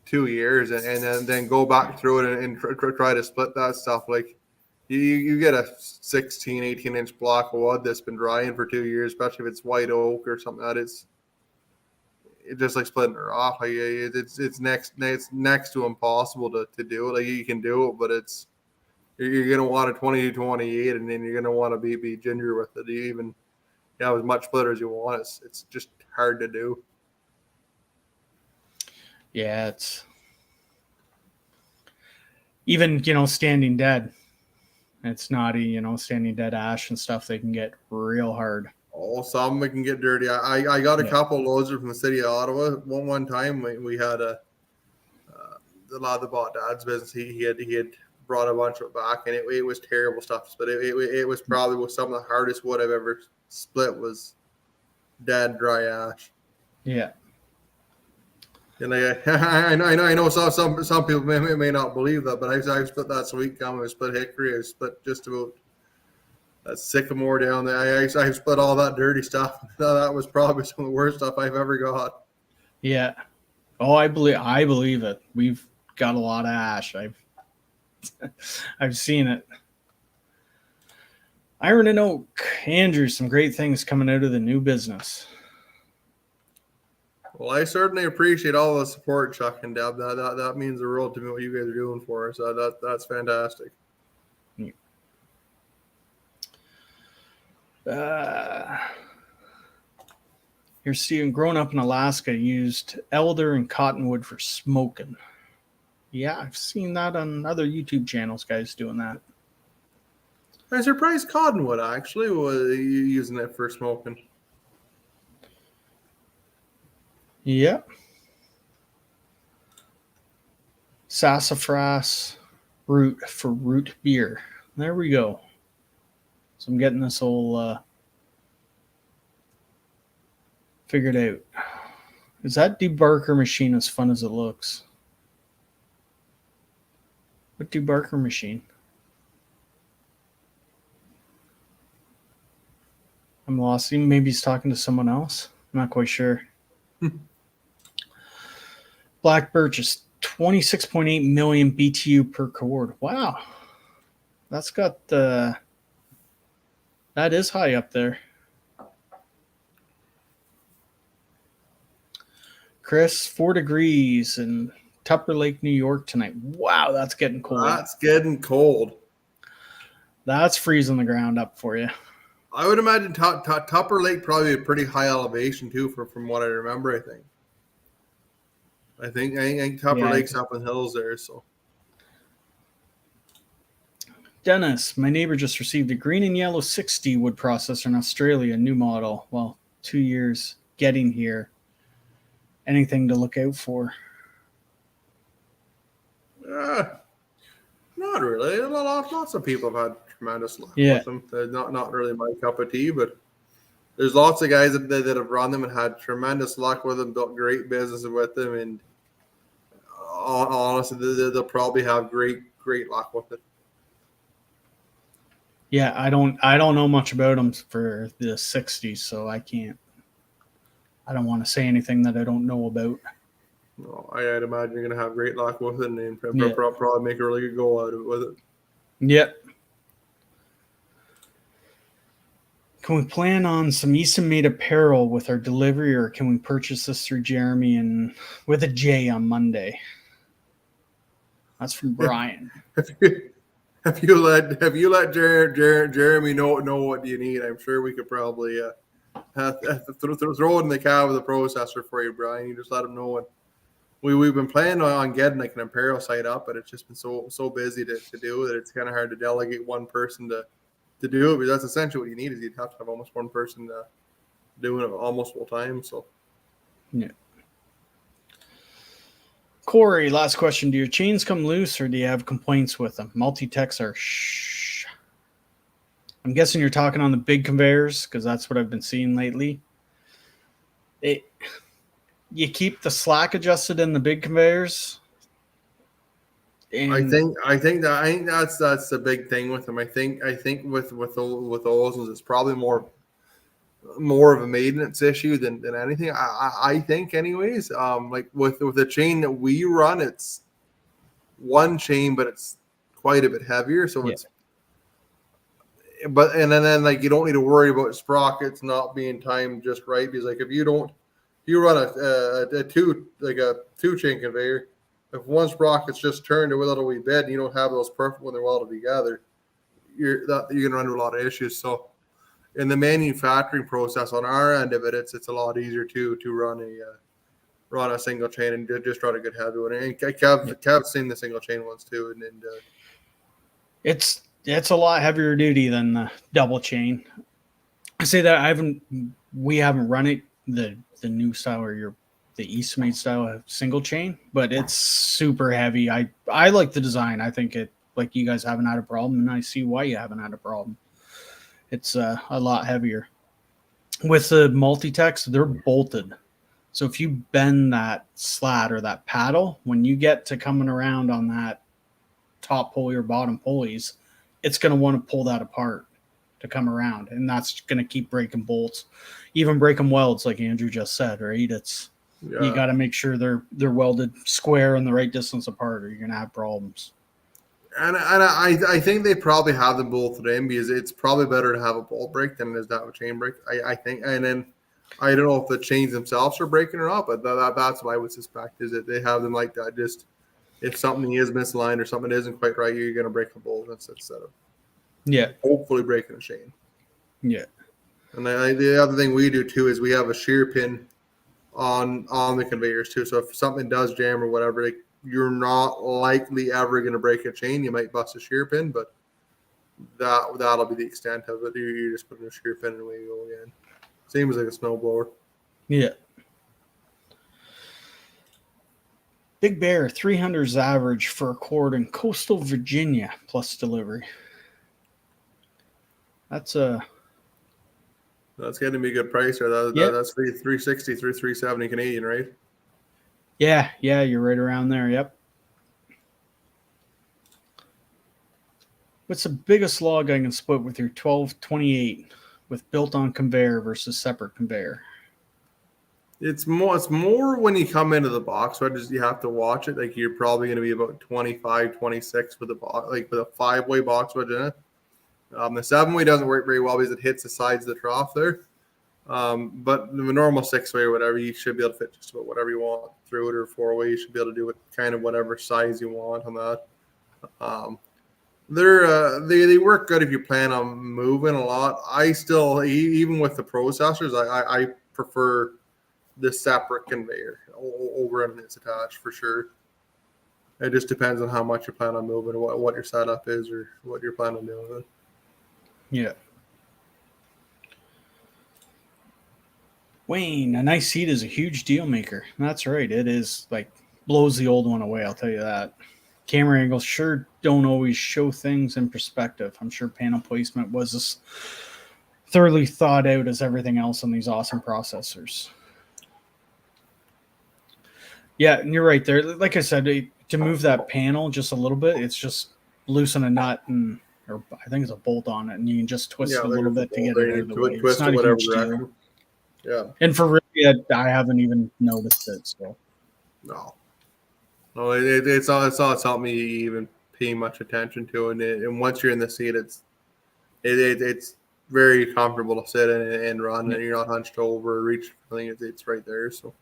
2 years and then go back through it and try to split that stuff. Like, you get a 16, 18-inch block of wood that's been drying for 2 years, especially if it's white oak or something like that. It's just like splitting a rock. Like, it's next to impossible to do. Like, you can do it, but you're going to want a 20 to 28, and then you're going to want to be ginger with it. have as much splitter as you want. It's just hard to do. Yeah, it's even, standing dead. It's knotty, standing dead ash and stuff. They can get real hard. Oh, some we can get dirty. I got a couple loads from the city of Ottawa. One time we had the lad that bought Dad's business. He had brought a bunch of it back, and it was terrible stuff. But it was probably some of the hardest wood I've ever split was dead dry ash. Yeah. And I know some people may not believe that, but I split that sweet gum, I split hickory, I split just about that sycamore down there. I split all that dirty stuff. That was probably some of the worst stuff I've ever got. Yeah. Oh, I believe it. We've got a lot of ash. I've seen it. Iron and oak. Andrew, some great things coming out of the new business. Well, I certainly appreciate all the support, Chuck and Deb. That means the world to me what you guys are doing for us. That's fantastic. Here's Steven. Growing up in Alaska, used elder and cottonwood for smoking. Yeah, I've seen that on other YouTube channels, guys doing that. I'm surprised cottonwood actually was using it for smoking. Yep. Sassafras root for root beer. There we go. So I'm getting this whole figured out. Is that debarker machine as fun as it looks? What debarker machine? I'm lost. Maybe he's talking to someone else. I'm not quite sure. Black birch is 26.8 million BTU per cord. Wow. That's got that is high up there. Chris, 4 degrees in Tupper Lake, New York tonight. Wow, that's getting cold. That's getting cold. That's freezing the ground up for you. I would imagine Tupper Lake probably a pretty high elevation too, from what I remember. I think Tupper Lake's up in hills there. So, Dennis, my neighbor just received a green and yellow 60 wood processor in Australia, new model. Well, 2 years getting here. Anything to look out for? Not really. Lots of people have had tremendous luck with them. Not really my cup of tea, but there's lots of guys that have run them and had tremendous luck with them, built great businesses with them, and honestly, they'll probably have great luck with it. Yeah, I don't know much about them for the 60s, so I don't want to say anything that I don't know about. No, I'd imagine you're going to have great luck with it, and probably make a really good go out of it with it. Yep. Can we plan on some eastonmade apparel with our delivery, or can we purchase this through Jeremy and with a J on Monday? That's from Brian. Have you let Jeremy know what you need? I'm sure we could probably throw it in the cab of the processor for you, Brian. You just let him know. And we've been planning on getting like an apparel site up, but it's just been so busy to do that it's kind of hard to delegate one person to do it. Because that's essentially what you need is you'd have to have almost one person doing it almost full time. So yeah. Corey, last question. Do your chains come loose or do you have complaints with them? Multi-techs are shh. I'm guessing you're talking on the big conveyors because that's what I've been seeing lately. You keep the slack adjusted in the big conveyors. I think that's the big thing with them. I think with those it's probably more of a maintenance issue than anything. I think anyways. Like with the chain that we run, it's one chain, but it's quite a bit heavier. So and then like you don't need to worry about sprockets not being timed just right, because like if you run a two chain conveyor, if one sprocket's just turned a little wee bit and you don't have those perfect when they're welded together, you're gonna run into a lot of issues. So in the manufacturing process on our end of it, it's a lot easier to run a single chain and just run a good heavy one. And Kev's seen the single chain ones too, and it's a lot heavier duty than the double chain. I say that we haven't run it the new style or the eastonmade style single chain, but it's super heavy. I like the design. I think it, like, you guys haven't had a problem, and I see why you haven't had a problem. It's a lot heavier. With the multi-techs, they're bolted. So if you bend that slat or that paddle, when you get to coming around on that top pulley or bottom pulleys, it's going to want to pull that apart to come around, and that's going to keep breaking bolts, even breaking welds, like Andrew just said, right? You got to make sure they're welded square and the right distance apart, or you're going to have problems. And I think they probably have them bolted in because it's probably better to have a bolt break than it is to have a chain break. I think, and then I don't know if the chains themselves are breaking or not, but that's what I would suspect, is that they have them like that. Just if something is misaligned or something isn't quite right, you're going to break a bolt instead of hopefully breaking a chain. Yeah. And the other thing we do too is we have a shear pin on the conveyors too. So if something does jam or whatever, you're not likely ever going to break a chain. You might bust a shear pin, but that'll be the extent of it. You just put in a shear pin and away you go again. Same as like a snowblower. Yeah. Big Bear 300's average for a cord in coastal Virginia plus delivery. That's going to be a good price there. That's 360 through 370 Canadian, right? Yeah, you're right around there. Yep. What's the biggest log I can split with your 1228 with built-on conveyor versus separate conveyor? It's more when you come into the box. So you have to watch it. Like, you're probably going to be about 25, 26 with a 5-way box wedge in it. The 7-way doesn't work very well because it hits the sides of the trough there. But the normal 6-way or whatever, you should be able to fit just about whatever you want through it, or 4-way. You should be able to do it kind of whatever size you want on that. They work good if you plan on moving a lot. I still, even with the processors, I prefer the separate conveyor over and it's attached for sure. It just depends on how much you plan on moving, or what your setup is, or what you're planning on doing. Yeah. Wayne, a nice seat is a huge deal maker. That's right. It is, like, blows the old one away, I'll tell you that. Camera angles sure don't always show things in perspective. I'm sure panel placement was as thoroughly thought out as everything else on these awesome processors. Yeah, and you're right there. Like I said, to move that panel just a little bit, it's just loosen a nut or I think it's a bolt on it, and you can just twist it a little bit to get it out of the way. It's not a huge deal. Yeah. And for really, I haven't even noticed it. So. No, it's not something you even pay much attention to, and once you're in the seat, it's very comfortable to sit in and run, and you're not hunched over or reach. I think it's right there. So.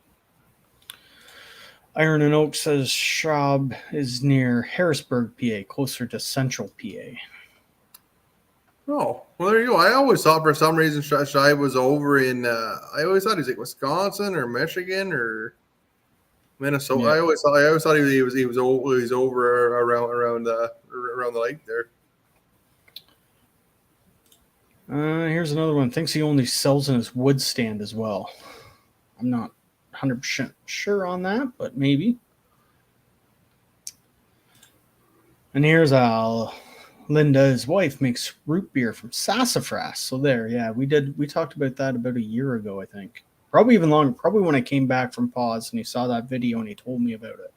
Iron and Oak says Schwab is near Harrisburg, PA, closer to Central PA. Oh, well, there you go. I always thought for some reason Shai was over in. I always thought he's like Wisconsin or Michigan or Minnesota. Yeah. I always thought he was over around the lake there. Here's another one. Thinks he only sells in his wood stand as well. I'm not 100% sure on that, but maybe. And here's Linda, his wife, makes root beer from sassafras. So there, yeah, we talked about that about a year ago, I think. Probably even longer. Probably when I came back from pause and he saw that video and he told me about it.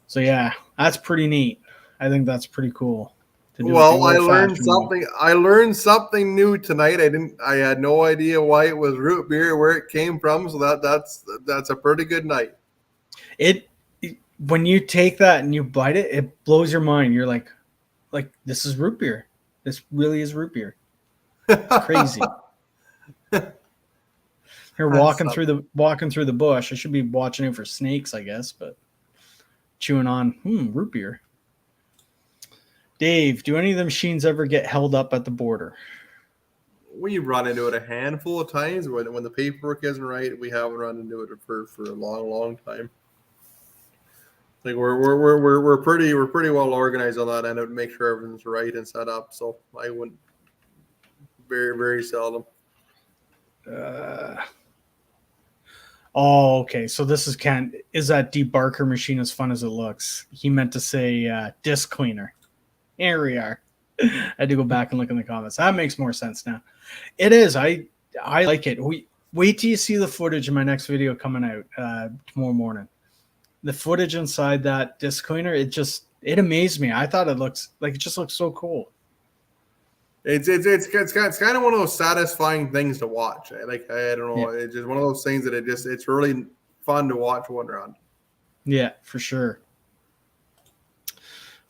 So yeah, that's pretty neat. I think that's pretty cool. Well, I learned something. I learned something new tonight. I had no idea why it was root beer, where it came from. So that's a pretty good night. When you take that and you bite it, it blows your mind. You're like this is root beer. This really is root beer. Crazy. You're walking through the bush. I should be watching out for snakes, I guess, but chewing on root beer. Dave, do any of the machines ever get held up at the border? we run into it a handful of times when the paperwork isn't right. We haven't run into it for a long time. Like we're pretty well organized on that end to make sure everything's right and set up. So I wouldn't very seldom. Oh, okay. So this is is that debarker machine as fun as it looks? He meant to say disc cleaner. Here we are. I had to go back and look in the comments. That makes more sense now. It is. I like it. Wait till you see the footage in my next video coming out tomorrow morning. The footage inside that disc cleaner, it amazed me. I thought it just looks so cool. It's kind of one of those satisfying things to watch. Like I don't know, It's just one of those things that it's really fun to watch one around. Yeah, for sure.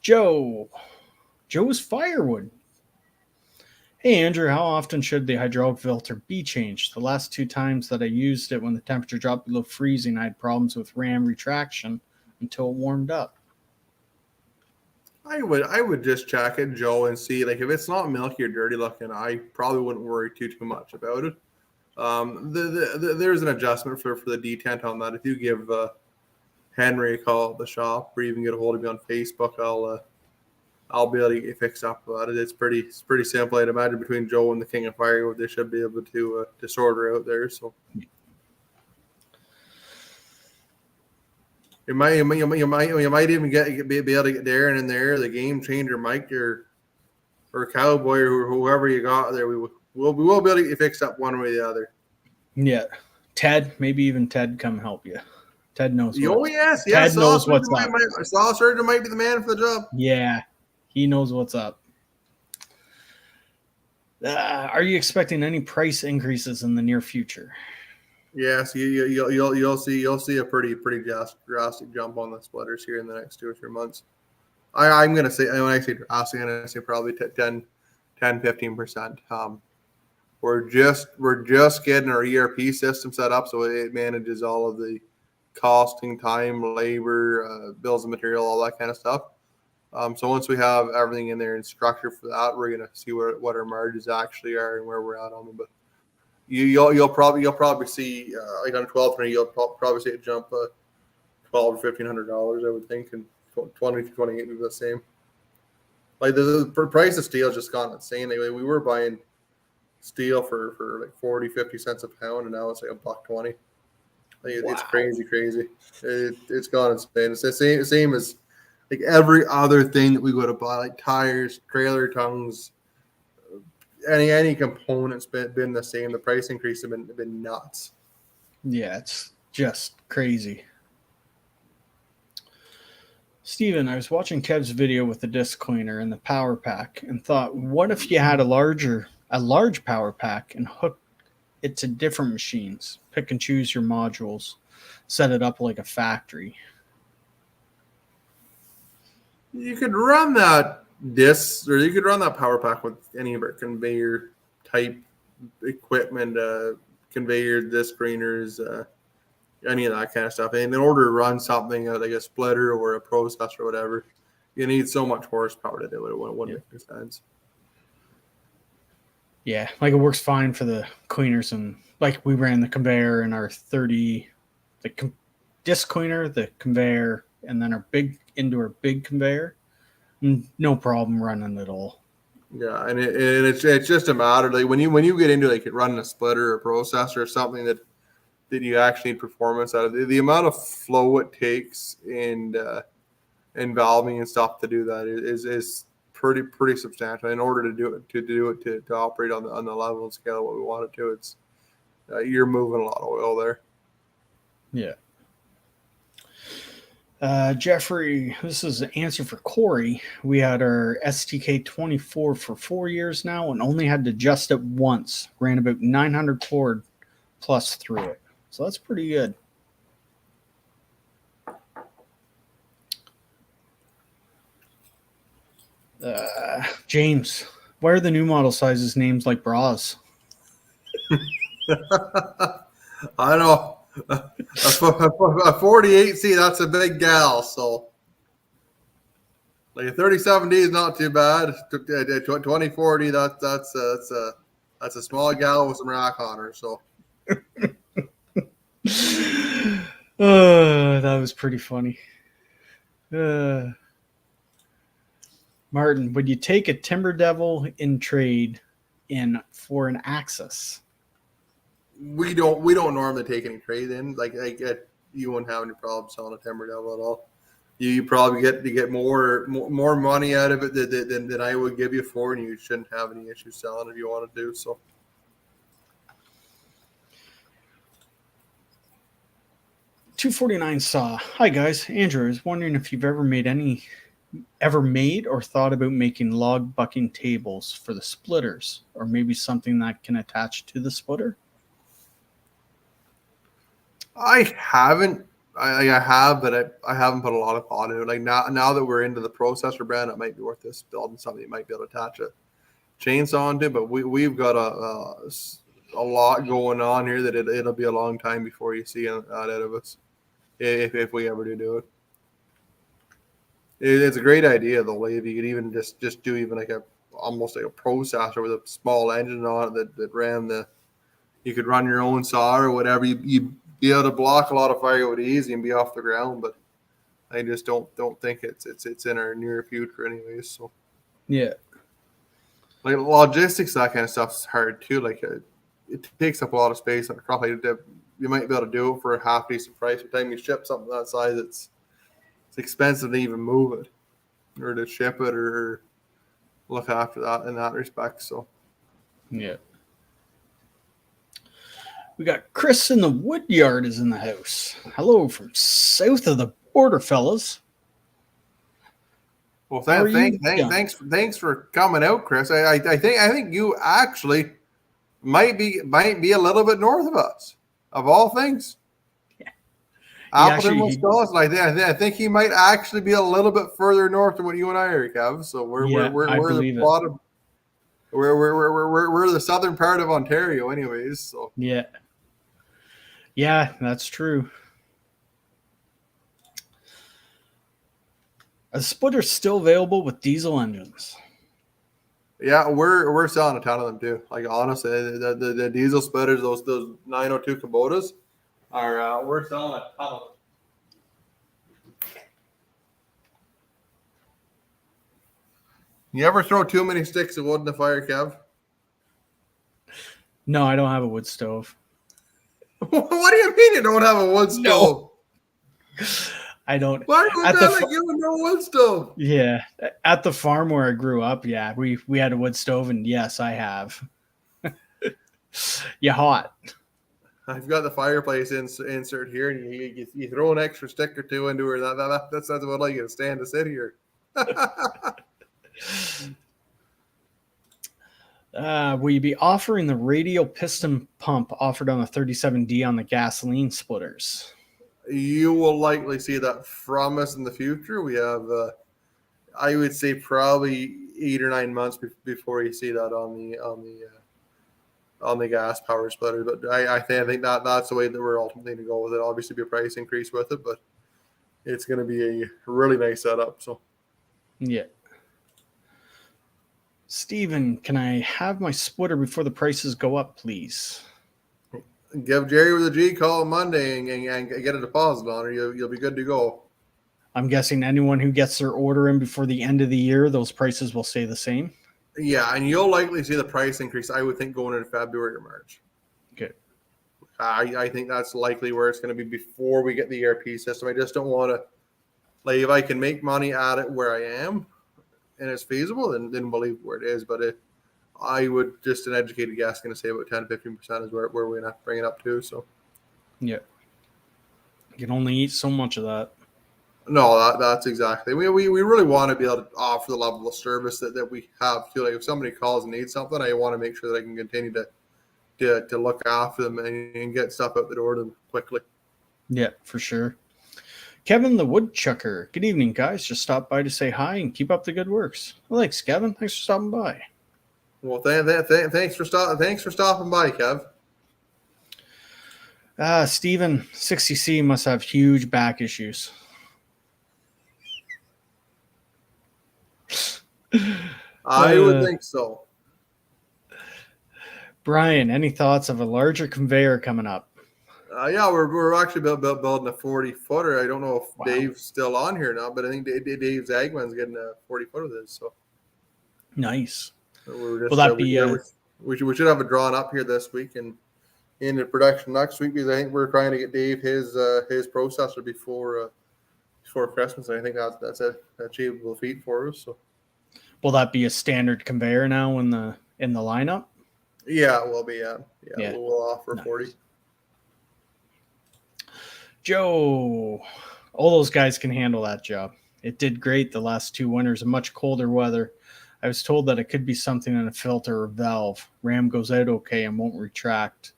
Joe's Firewood. Hey Andrew, how often should the hydraulic filter be changed? The last 2 times that I used it when the temperature dropped below freezing, I had problems with ram retraction until it warmed up. I would just check it, Joe, and see, like, if it's not milky or dirty looking, I probably wouldn't worry too much about it. There's an adjustment for the detent on that. If you give Henry a call at the shop, or even get a hold of me on Facebook, I'll be able to get fixed up about it. It's pretty simple. I'd imagine between Joe and the King of Firewood, they should be able to sort her out there. So. You might even be able to get Darren in there, the game changer, Mike or Cowboy or whoever you got there. We will be able to get fixed up one way or the other. Yeah, Ted, maybe even Ted come help you. Ted knows. Yes. Ted knows what's up. Saw Surgeon might be the man for the job. Yeah, he knows what's up. Are you expecting any price increases in the near future? Yes, you'll see a pretty drastic jump on the splitters here in the next 2 or 3 months. I'm gonna say, when I say drastic, I'm gonna say probably 10-15%. We're just getting our ERP system set up so it manages all of the costing, time, labor, bills of material, all that kind of stuff. So once we have everything in there and structure for that, we're gonna see what our margins actually are and where we're at on them. But you'll probably see like on 12 you'll probably see it jump $1,200 or $1,500, I would think, and 20 to 28 would be the same. Like the price of steel has just gone insane. Like, we were buying steel for like 40-50 cents a pound, and now it's like $1.20. Like, wow. It's crazy. It's gone insane. It's the same as like every other thing that we go to buy, like tires, trailer tongues. Any component's been the same. The price increase have been nuts. Yeah, it's just crazy. Steven, I was watching Kev's video with the disc cleaner and the power pack and thought, what if you had a large power pack and hook it to different machines? Pick and choose your modules, set it up like a factory. You could run that disc, or you could run that power pack with any of our conveyor type equipment, conveyor, disc screeners, any of that kind of stuff. And in order to run something like a splitter or a processor or whatever, you need so much horsepower to do it. It wouldn't make sense. Yeah, like it works fine for the cleaners, and like we ran the conveyor in our 30, disc cleaner, the conveyor, and then our big conveyor. No problem running it all. Yeah, and it's just a matter, like when you get into like running a splitter or a processor or something that you actually need performance out of, the amount of flow it takes and valving and stuff to do that is pretty substantial. In order to do it to operate on the level and scale of what we want it to, it's you're moving a lot of oil there. Yeah. Jeffrey, this is an answer for Corey. We had our STK-24 for 4 years now and only had to adjust it once. Ran about 900 cord plus through it. So that's pretty good. James, why are the new model sizes names like bras? I know. A 48C, that's a big gal. So, like a 37D is not too bad. 2040, that's That's a small gal with some rock on her. So. That was pretty funny. Martin, would you take a Timber Devil in trade in for an Axis? We don't normally take any trade in. Like you wouldn't have any problem selling a Timber Devil at all. You probably get more money out of it than I would give you for, and you shouldn't have any issues selling if you want to do so. $249 saw. Hi guys, Andrew. I was wondering if you've ever made or thought about making log bucking tables for the splitters, or maybe something that can attach to the splitter. I haven't. I have, but I haven't put a lot of thought into it. Like now that we're into the processor brand, it might be worth this building something you might be able to attach a chainsaw onto. But we've got a lot going on here that it'll be a long time before you see that out of us, if we ever do it. It's a great idea though. Like if you could even just do even like almost like a processor with a small engine on it that ran you could run your own saw or whatever. You be able to block a lot of firewood easy and be off the ground, but I just don't think it's in our near future anyways. So yeah, like logistics, that kind of stuff is hard too. Like it takes up a lot of space on a crop. Like you might be able to do it for a half decent price. By the time you ship something that size, it's expensive to even move it or to ship it or look after that in that respect. So yeah. We got Chris in the wood yard is in the house. Hello from south of the border, fellas. Well, thanks for coming out, Chris. I think you actually might be a little bit north of us, of all things. Yeah. Appleton, Wisconsin. I think he might actually be a little bit further north than what you and I are, Kev. So we're the bottom. We're the southern part of Ontario, anyways. So yeah, that's true. A splitter's still available with diesel engines. Yeah, we're selling a ton of them too. Like honestly, the diesel splitters, those 902 Kubotas, are we're selling a ton of them. You ever throw too many sticks of wood in the fire, Kev? No, I don't have a wood stove. What do you mean you don't have a wood stove? No, I don't. Why would that like you with no wood stove? Yeah, at the farm where I grew up, yeah, we had a wood stove, and yes, I have. You hot? I've got the fireplace insert here, and you throw an extra stick or two into her. That's what I get to stand to sit here. Will you be offering the radial piston pump offered on the 37D on the gasoline splitters? You will likely see that from us in the future. We have, I would say, probably 8 or 9 months before you see that on the gas power splitter. But I think that's the way that we're ultimately going to go with it. Obviously, be a price increase with it, but it's going to be a really nice setup. So yeah. Steven, can I have my splitter before the prices go up, please? Give Jerry with a G call Monday and get a deposit on her. You'll be good to go. I'm guessing anyone who gets their order in before the end of the year, those prices will stay the same? Yeah, and you'll likely see the price increase, I would think, going into February or March. Good. I think that's likely where it's going to be before we get the ERP system. I just don't want to, like, if I can make money at it where I am and it's feasible, then we'll leave where it is. But I would just an educated guess going to say about 10-15% is where we're going to have to bring it up to. So, yeah, you can only eat so much of that. No, that's exactly. We really want to be able to offer the level of service that we have too. Like if somebody calls and needs something, I want to make sure that I can continue to look after them and get stuff out the door to them quickly. Yeah, for sure. Kevin the Woodchucker. Good evening, guys. Just stopped by to say hi and keep up the good works. Well, thanks, Kevin. Thanks for stopping by. Well, thanks for stopping by, Kev. Steven, 60C must have huge back issues. I would think so. Brian, any thoughts of a larger conveyor coming up? Yeah, we're actually building a 40-footer. I don't know if Wow. Dave's still on here now, but I think Dave Zagman's getting a 40-footer with his. So Nice. we're just Will that be? we should have it drawn up here this week and into production next week, because I think we're trying to get Dave his processor before Christmas. And I think that's an achievable feat for us. So Will that be a standard conveyor now in the lineup? yeah, it will be. Yeah. We'll offer Nice. 40. Joe, all those guys can handle that job. It did great the last 2 winters in much colder weather. I was told that it could be something in a filter or valve. Ram goes out okay and won't retract.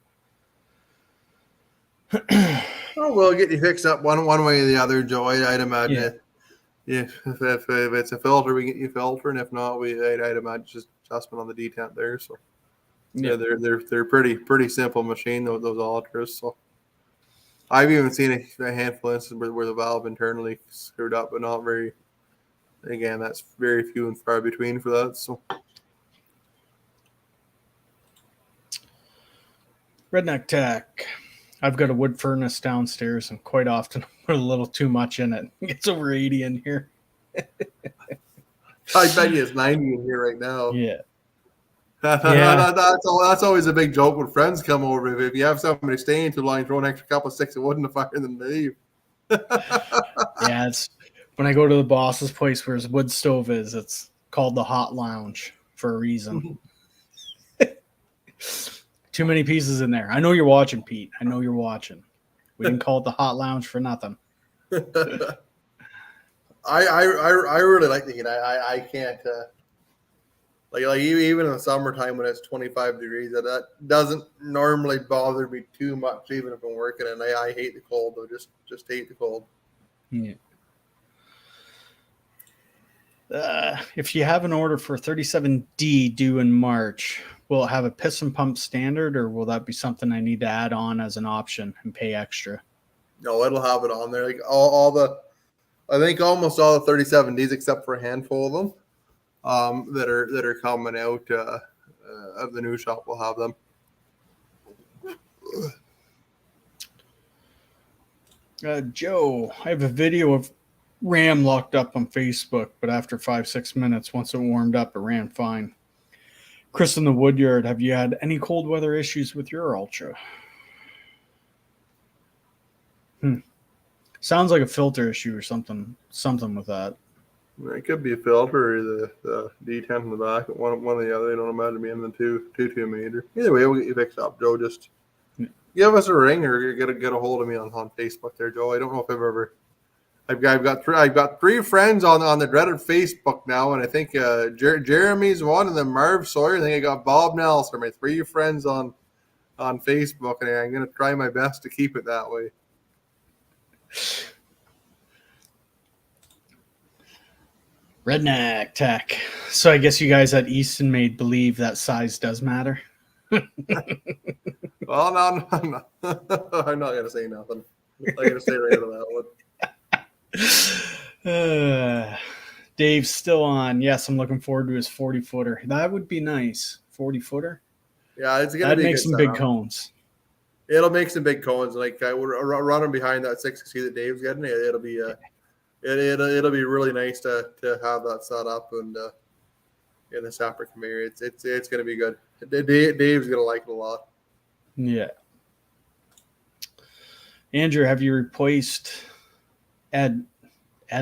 Oh, we'll get you fixed up one way or the other, Joe. I'd imagine it. Yeah, if it's a filter, we get you filter, and if not, I'd imagine just adjustment on the detent there. So yeah, they're pretty simple machine, those alters. So I've even seen a handful of instances where the valve internally screwed up, but not very. Again, that's very few and far between for that. So Redneck Tech. I've got a wood furnace downstairs, and quite often I put a little too much in it. It gets over 80 in here. I bet you it's 90 in here right now. Yeah. That's always a big joke when friends come over. If you have somebody staying too long, throw an extra couple of sticks of wood in the fire and then leave. Yeah, it's when I go to the boss's place where his wood stove is, it's called the hot lounge for a reason. Too many pieces in there. I know you're watching, Pete. I know you're watching. We didn't call it the hot lounge for nothing. I really like the heat. I can't like even in the summertime when it's 25 degrees, that doesn't normally bother me too much, even if I'm working. And I hate the cold though. Just hate the cold. Yeah. If you have an order for 37D due in March, will it have a piston pump standard, or will that be something I need to add on as an option and pay extra? No, it'll have it on there. Like I think almost all the 37Ds except for a handful of them that are coming out of the new shop will have them. Joe, I have a video of Ram locked up on Facebook, but after 5-6 minutes, once it warmed up, it ran fine. Chris in the Woodyard, have you had any cold weather issues with your Ultra? Sounds like a filter issue or something with that. It could be a filter or the detent in the back, one or the other. I don't imagine being the two meter. Either way, we'll get you fixed up, Joe. Just give us a ring or get a hold of me on Facebook there, Joe. I don't know if I've got three friends on the dreaded Facebook now, and I think Jeremy's one, and then Marv Sawyer. I think I got Bob Nelson, my three friends on Facebook, and I'm going to try my best to keep it that way. Redneck Tech. So I guess you guys at eastonmade believe that size does matter? Well, no. I'm not going to say nothing. I'm going to stay right on that one. Dave's still on. Yes, I'm looking forward to his 40-footer. That would be nice. 40-footer? Yeah, it's going to That'd be make some big cones. It'll make some big cones. Like I would run them behind that 60 that Dave's getting. It'll be it'll be really nice to have that set up and in the separate conveyor. It's going to be good. Dave's going to like it a lot. Yeah. Andrew, have you replaced add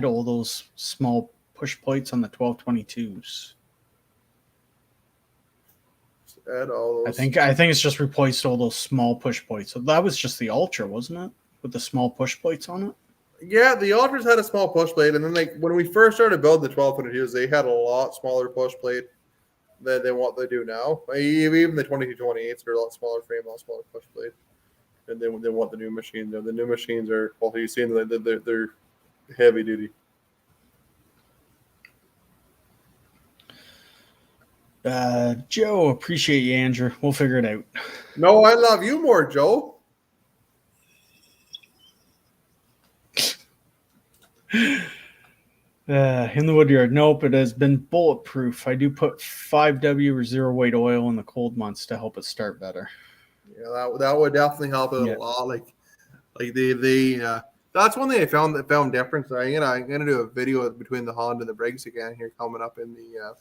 all those small push plates on the 1222s? Add all those. I think it's just replaced all those small push plates. So that was just the Ultra, wasn't it? With the small push plates on it? Yeah, the Ultras had a small push plate, and then like when we first started building the 1222s, they had a lot smaller push plate than what they do now. Even the 2228s are a lot smaller frame, a lot smaller push plate. And then they want the new machine. The new machines are, well, you've seen they're heavy duty. Joe, appreciate you, Andrew. We'll figure it out. No, I love you more, Joe. In the woodyard. Nope, it has been bulletproof. I do put 5W or zero weight oil in the cold months to help it start better. Yeah, that would definitely help it a lot. Like that's one thing I found difference. I'm gonna do a video between the Honda and the Briggs again here coming up in the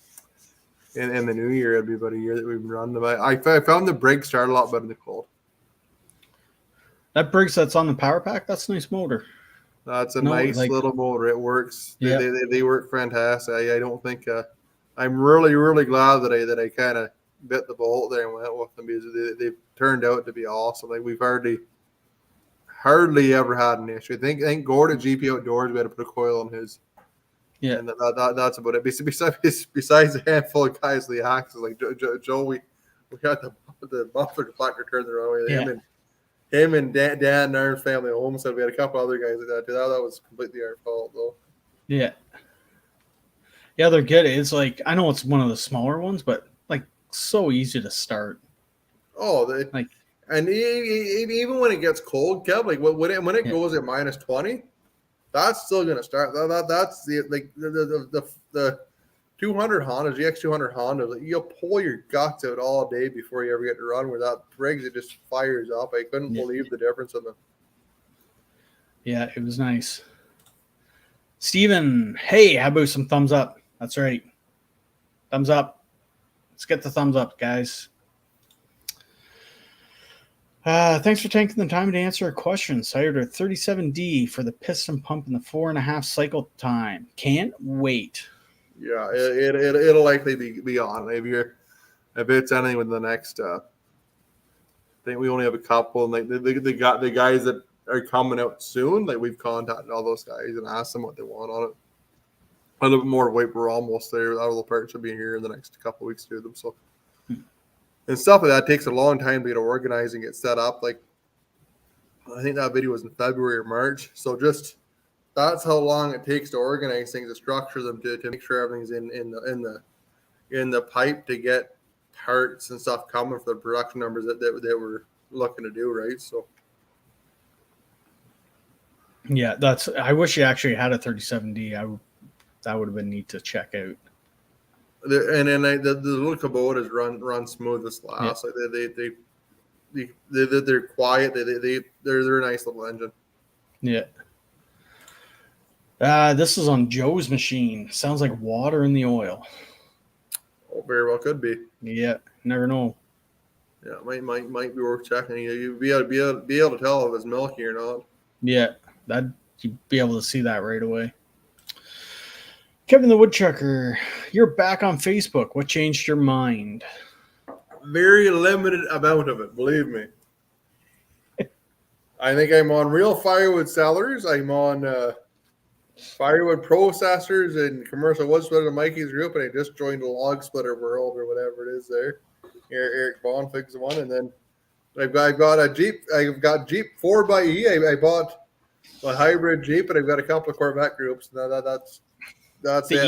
in the new year. It'll be about a year that we've been running them. I found the Briggs start a lot better in the cold. That Briggs that's on the power pack, that's a nice motor. That's a nice little motor. It works. Yeah. They work fantastic. I don't think I'm really glad that I kind of bit the bullet there and went with them because they've turned out to be awesome. Like we've hardly ever had an issue. I think Gordon GP Outdoors we had to put a coil on his. Yeah, and that's about it. Besides a handful of guys, the axes like Joe, we got the muffler deflector turned the wrong way. Yeah. Him and Dan and our family at home said we had a couple other guys like that too. That was completely our fault though. Yeah. Yeah, they're good. It's like I know it's one of the smaller ones, but like so easy to start. Oh, and even when it gets cold, Kev, like when it goes at -20, that's still gonna start. That's the 200 Honda, GX200 Honda. Like, you'll pull your guts out all day before you ever get to run. Where that Briggs, it just fires up. I couldn't believe the difference in them. Yeah, it was nice. Steven, hey, how about some thumbs up? That's right. Thumbs up. Let's get the thumbs up, guys. Thanks for taking the time to answer our questions. I ordered a 37D for the piston pump in the 4.5 cycle time. Can't wait. Yeah, it'll likely be on. If it's anything within the next, I think we only have a couple. And like the guys that are coming out soon, like we've contacted all those guys and asked them what they want on it. A little bit more weight. We're almost there. All the parts will be here in the next couple of weeks to do them. So. And stuff like that takes a long time to get organized and get set up. Like, I think that video was in February or March. So just that's how long it takes to organize things, to structure them, to make sure everything's in the pipe to get parts and stuff coming for the production numbers that we're looking to do, right? So. Yeah, I wish you actually had a 37D. That would have been neat to check out. And then the little Kubotas run smooth as glass. Yeah. Like they're quiet. They're a nice little engine. Yeah. This is on Joe's machine. Sounds like water in the oil. Oh, very well could be. Yeah, never know. Yeah, might be worth checking. You'd be able to tell if it's milky or not. Yeah, you'd be able to see that right away. Kevin the Woodchucker, you're back on Facebook. What changed your mind? Very limited amount of it, believe me. I think I'm on real firewood sellers. I'm on firewood processors and commercial wood splitter in Mikey's group, and I just joined the log splitter world or whatever it is there. Eric Bonfig's one, and then I've got a Jeep. I've got Jeep 4xe. I bought a hybrid Jeep, and I've got a couple of Corvette groups. That's the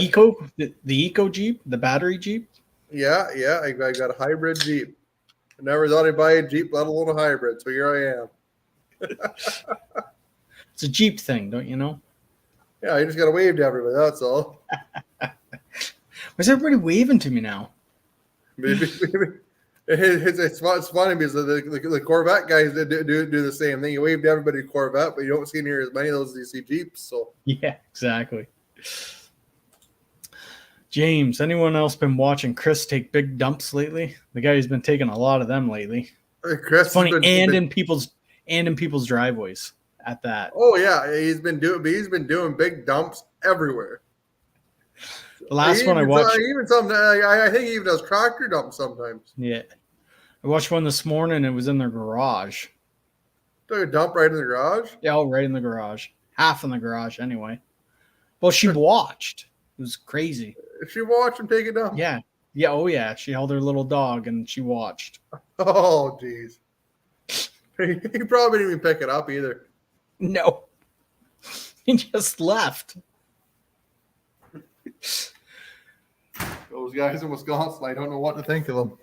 it. the Eco Jeep, the battery Jeep. Yeah. I got a hybrid Jeep. I never thought I'd buy a Jeep, let alone a hybrid. So here I am. It's a Jeep thing, don't you know? Yeah, you just got to wave to everybody. That's all. Why's everybody waving to me now? It's funny because the Corvette guys do the same thing. You wave to everybody Corvette, but you don't see near as many of those as you see Jeeps. So yeah, exactly. James, anyone else been watching Chris take big dumps lately? The guy who's been taking a lot of them lately. Chris, it's funny, in people's driveways at that. Oh yeah, he's been doing big dumps everywhere. The last one I watched, even some, I think he even does tractor dumps sometimes. Yeah, I watched one this morning. It was in their garage. Took a dump right in the garage. Yeah, right in the garage, half in the garage anyway. Well, she watched. It was crazy. She watched him take it down. Yeah. Oh yeah. She held her little dog and she watched. Oh geez. He probably didn't even pick it up either. No. He just left. Those guys in Wisconsin, I don't know what to think of them.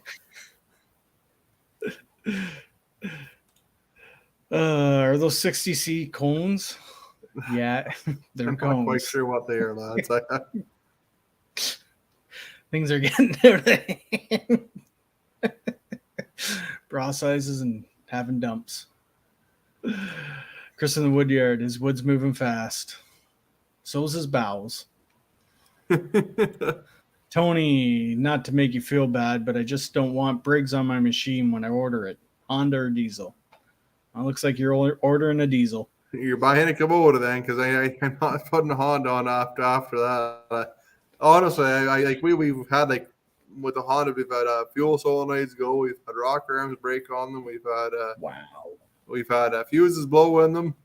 Are those 60C cones? Yeah, they're I'm not quite cones. sure what they are, lads. Things are getting out of hand. Bra sizes and having dumps. Chris in the woodyard. His wood's moving fast. So's his bowels. Tony, not to make you feel bad, but I just don't want Briggs on my machine when I order it. Honda or diesel? It looks like you're ordering a diesel. You're buying a Kubota then, because I'm not putting a Honda on after that. Honestly, we've had like with the Honda, we've had fuel solenoids go, we've had rocker arms break on them, we've had fuses blow in them.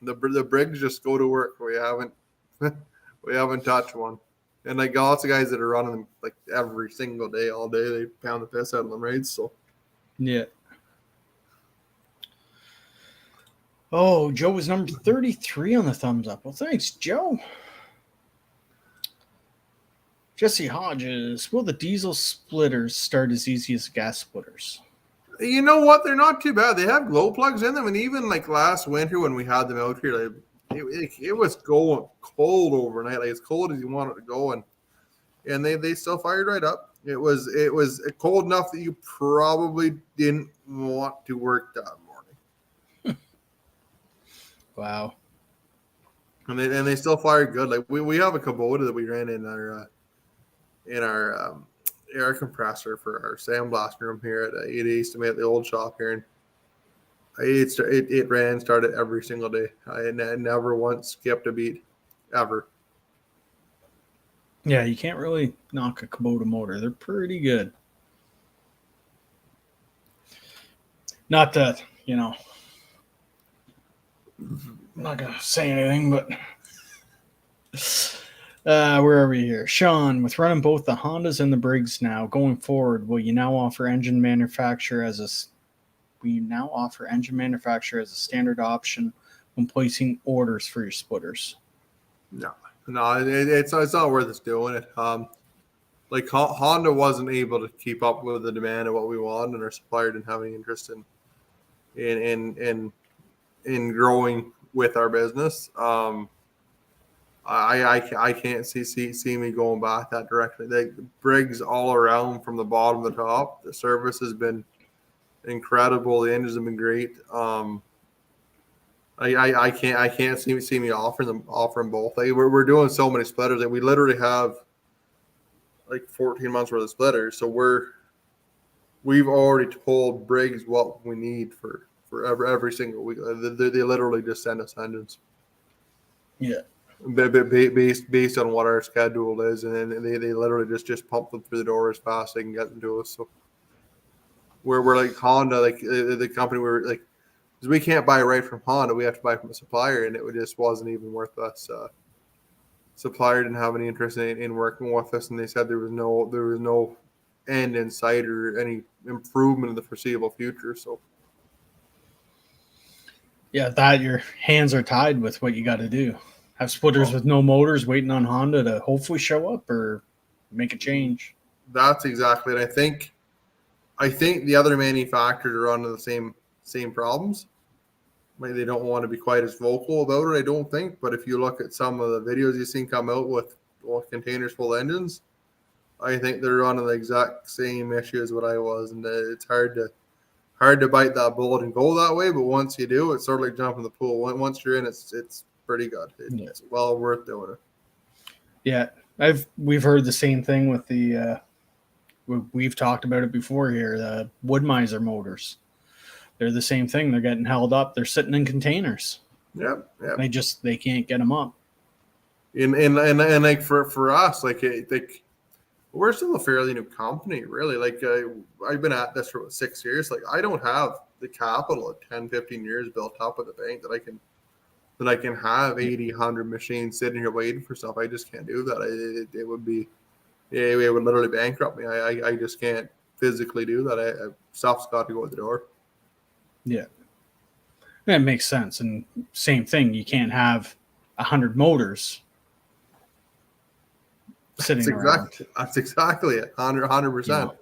The Briggs just go to work. We haven't touched one. And like lots of guys that are running them like every single day, all day, they pound the piss out of them, right? So yeah. Oh, Joe was number 33 on the thumbs up. Well, thanks, Joe. Jesse Hodges, will the diesel splitters start as easy as gas splitters? you know what? They're not too bad. They have glow plugs in them, and even like last winter when we had them out here, like, it was going cold overnight, like as cold as you want it to go, and they still fired right up. It was cold enough that you probably didn't want to work that morning. Wow. And they still fired good. Like we have a Kubota that we ran in our air compressor for our sandblasting room here at eastonmade, the old shop here, and it started every single day. I never once skipped a beat, ever. Yeah, you can't really knock a Kubota motor. They're pretty good. Not that, I'm not going to say anything, but where are we here? Sean, with running both the Hondas and the Briggs now, going forward, will you now offer engine manufacturer as a standard option when placing orders for your splitters? No, it's not worth us doing it. Like Honda wasn't able to keep up with the demand of what we want, and our supplier didn't have any interest in growing with our business. I can't see me going back that direction. Like Briggs all around from the bottom to the top. The service has been incredible. The engines have been great. I can't see me offering both. Like we're doing so many splitters that we literally have like 14 months worth of splitters. So we've already told Briggs what we need for every single week. They literally just send us engines. Yeah. Based on what our schedule is, and then they literally just pump them through the door as fast as they can get them to us. So we're like Honda, like the company we're like, because we can't buy right from Honda, we have to buy from a supplier, and it just wasn't even worth us. Supplier didn't have any interest in working with us, and they said there was no end in sight or any improvement in the foreseeable future. So yeah, that your hands are tied with what you got to do. Have splitters with no motors waiting on Honda to hopefully show up or make a change. That's exactly it. I think the other manufacturers are under the same problems. Maybe they don't want to be quite as vocal about it, I don't think. But if you look at some of the videos you've seen come out with containers full of engines, I think they're running the exact same issue as what I was. And it's hard to bite that bullet and go that way. But once you do, it's sort of like jumping the pool. Once you're in, it's pretty good. It's well worth doing it. Yeah, we've heard the same thing with the we've talked about it before here. The Woodmiser motors, they're the same thing. They're getting held up. They're sitting in containers. Yep. They can't get them up. And like for us, like we're still a fairly new company, really. Like I've been at this for 6 years. Like I don't have the capital of 10, 15 years built up at the bank that I can have 80, 100 machines sitting here waiting for stuff. I just can't do that. It would literally bankrupt me. I just can't physically do that. Stuff's got to go out the door. Yeah. That makes sense. And same thing, you can't have 100 motors sitting around. That's exactly it. 100%.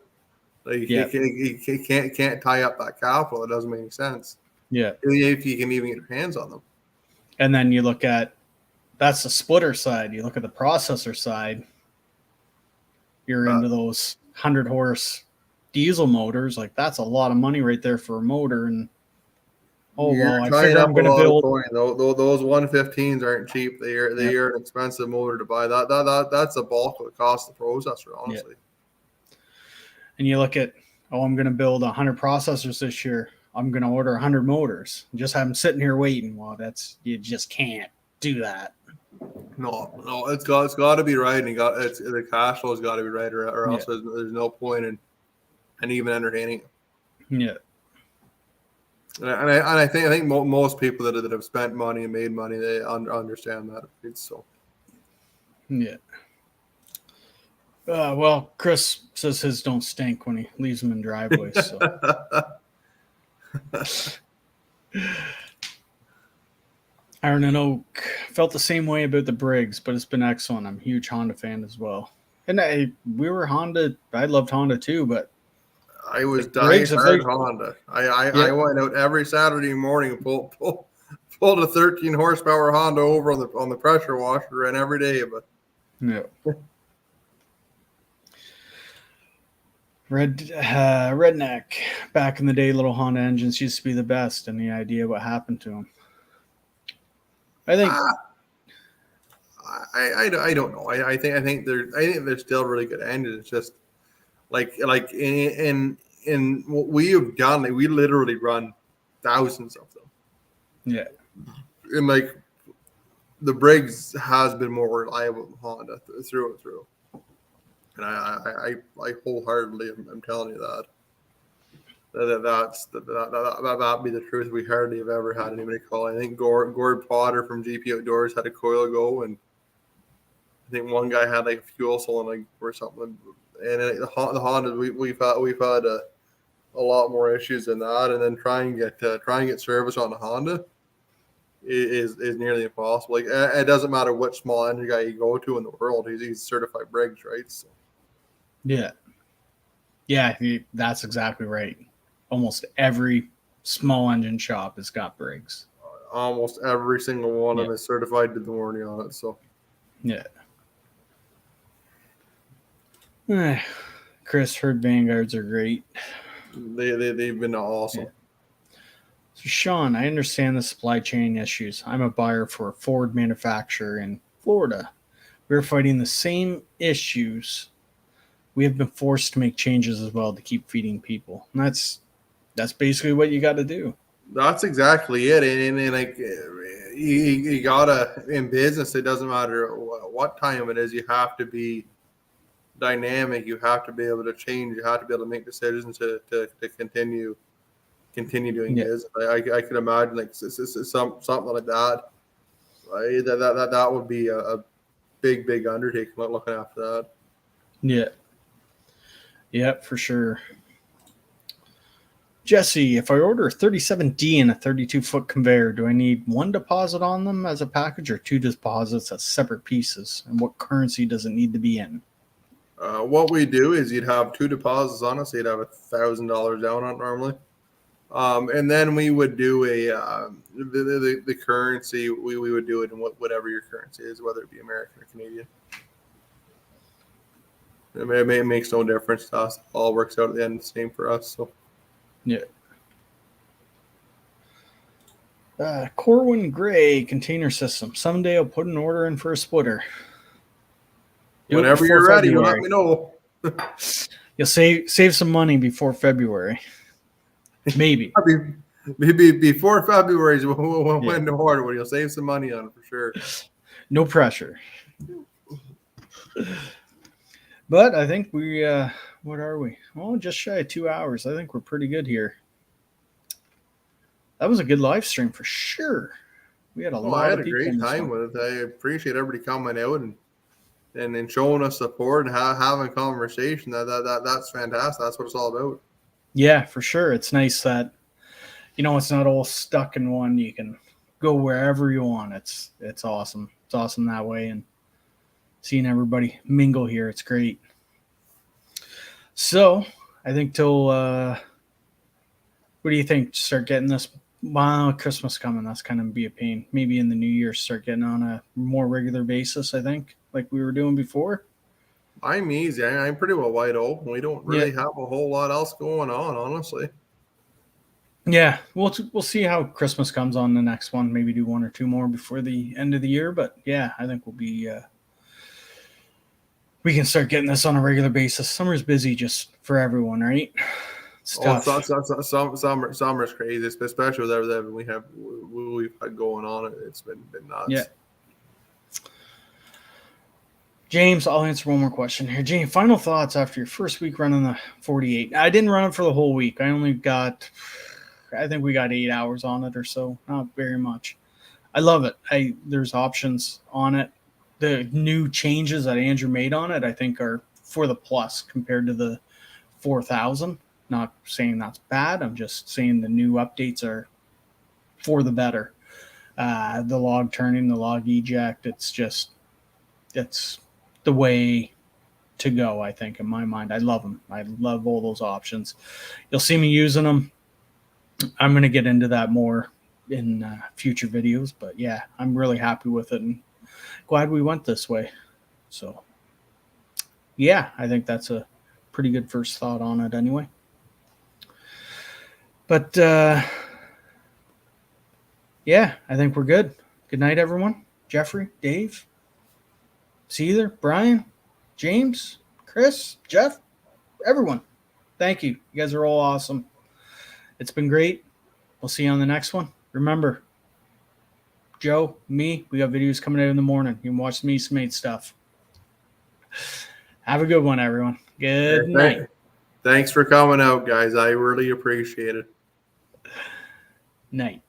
Like you can't tie up that capital. It doesn't make any sense. Yeah. If you can even get your hands on them. And then you look at, that's the splitter side. You look at the processor side, you're into those 100 horse diesel motors. Like, that's a lot of money right there for a motor. And I figure I'm going to build. Those 115s aren't cheap. They are an expensive motor to buy. That's the bulk of the cost of the processor, honestly. Yeah. And you look at, I'm going to build 100 processors this year. I'm going to order 100 motors. Just have them sitting here waiting. Well, you just can't do that. No, it's got to be right, and the cash flow's got to be right, or else there's no point in even entertaining it. Yeah. And I think most people that have spent money and made money, they understand that. So. Yeah. Well, Chris says his don't stink when he leaves them in driveways. So. Iron and Oak felt the same way about the Briggs, but it's been excellent. I'm a huge Honda fan as well. And we were Honda. I loved Honda too, but I was dying hard Honda. I went out every Saturday morning and pulled a 13 horsepower Honda over on the pressure washer and every day. But yeah. Redneck. Back in the day, little Honda engines used to be the best. Any idea what happened to them? I think. I don't know. I think they're still really good engines. It's just like in what we have done, like, we literally run thousands of them. Yeah. And like the Briggs has been more reliable than Honda through and through. And I wholeheartedly am telling you that. That'd be the truth. We hardly have ever had anybody call. I think Gord Potter from GP Outdoors had a coil go, and I think one guy had like a fuel solenoid or something. And the Honda, we've had a lot more issues than that. And then try and get service on the Honda is nearly impossible. Like, it doesn't matter which small engine guy you go to in the world. He's certified Briggs, right? So. Yeah, that's exactly right. Almost every small engine shop has got Briggs. Almost every single one of them is certified to the warranty on it. So, yeah. Chris, Herd Vanguards are great. They've been awesome. Yeah. So, Sean, I understand the supply chain issues. I'm a buyer for a Ford manufacturer in Florida. We're fighting the same issues. We have been forced to make changes as well to keep feeding people. And that's basically what you got to do. That's exactly it. And like, you gotta, in business, it doesn't matter what time it is, you have to be dynamic. You have to be able to change. You have to be able to make decisions to continue doing business. I could imagine like something like that. Right? That would be a big undertaking. Looking after that. Yeah. Yep, for sure. Jesse, if I order a 37D and a 32-foot conveyor, do I need one deposit on them as a package or two deposits as separate pieces? And what currency does it need to be in? What we do is you'd have two deposits on it, so you'd have $1,000 down on it normally. And then we would do the currency. We would do it in whatever your currency is, whether it be American or Canadian. It makes no difference to us. It all works out at the end the same for us. So. Yeah. Corwin Gray container system. Someday I'll put an order in for a splitter. Whenever you're ready, let me know. You'll save some money before February. Maybe. Before February is when the order, when you'll save some money on it for sure. No pressure. But I think we, what are we? Oh, just shy of 2 hours. I think we're pretty good here. That was a good live stream for sure. We had a lot of people. I had a great time with it. I appreciate everybody coming out and showing us support and having a conversation. That's fantastic. That's what it's all about. Yeah, for sure. It's nice that, it's not all stuck in one. You can go wherever you want. It's awesome. It's awesome that way. And seeing everybody mingle here, it's great. So I think till what do you think? Start getting this Wow, Christmas coming. That's kind of be a pain. Maybe in the new year, start getting on a more regular basis. I think, like we were doing before. I'm easy. I'm pretty well wide open. We don't Yeah. really have a whole lot else going on, honestly. Yeah, we'll see how Christmas comes on the next one. Maybe do one or two more before the end of the year. But yeah, I think we'll be. We can start getting this on a regular basis. Summer's busy just for everyone, right? It's tough. Summer's crazy, especially with everything we've had going on. It's been nuts. Yeah. James, I'll answer one more question here. James, final thoughts after your first week running the 48. I didn't run it for the whole week. I think we got 8 hours on it or so. Not very much. I love it. There's options on it. The new changes that Andrew made on it, I think, are for the plus compared to the 4,000. Not saying that's bad. I'm just saying the new updates are for the better. The log turning, the log eject, it's the way to go, I think, in my mind. I love them. I love all those options. You'll see me using them. I'm going to get into that more in future videos, but yeah, I'm really happy with it and glad we went this way. So yeah, I think that's a pretty good first thought on it anyway. But yeah, I think we're good. Good night, everyone. Jeffrey, Dave, Seether, Brian, James, Chris, Jeff, everyone. Thank you. You guys are all awesome. It's been great. We'll see you on the next one. Remember, Joe, me, we got videos coming out in the morning. You can watch some eastonmade stuff. Have a good one, everyone. Good night. Thanks for coming out, guys. I really appreciate it. Night.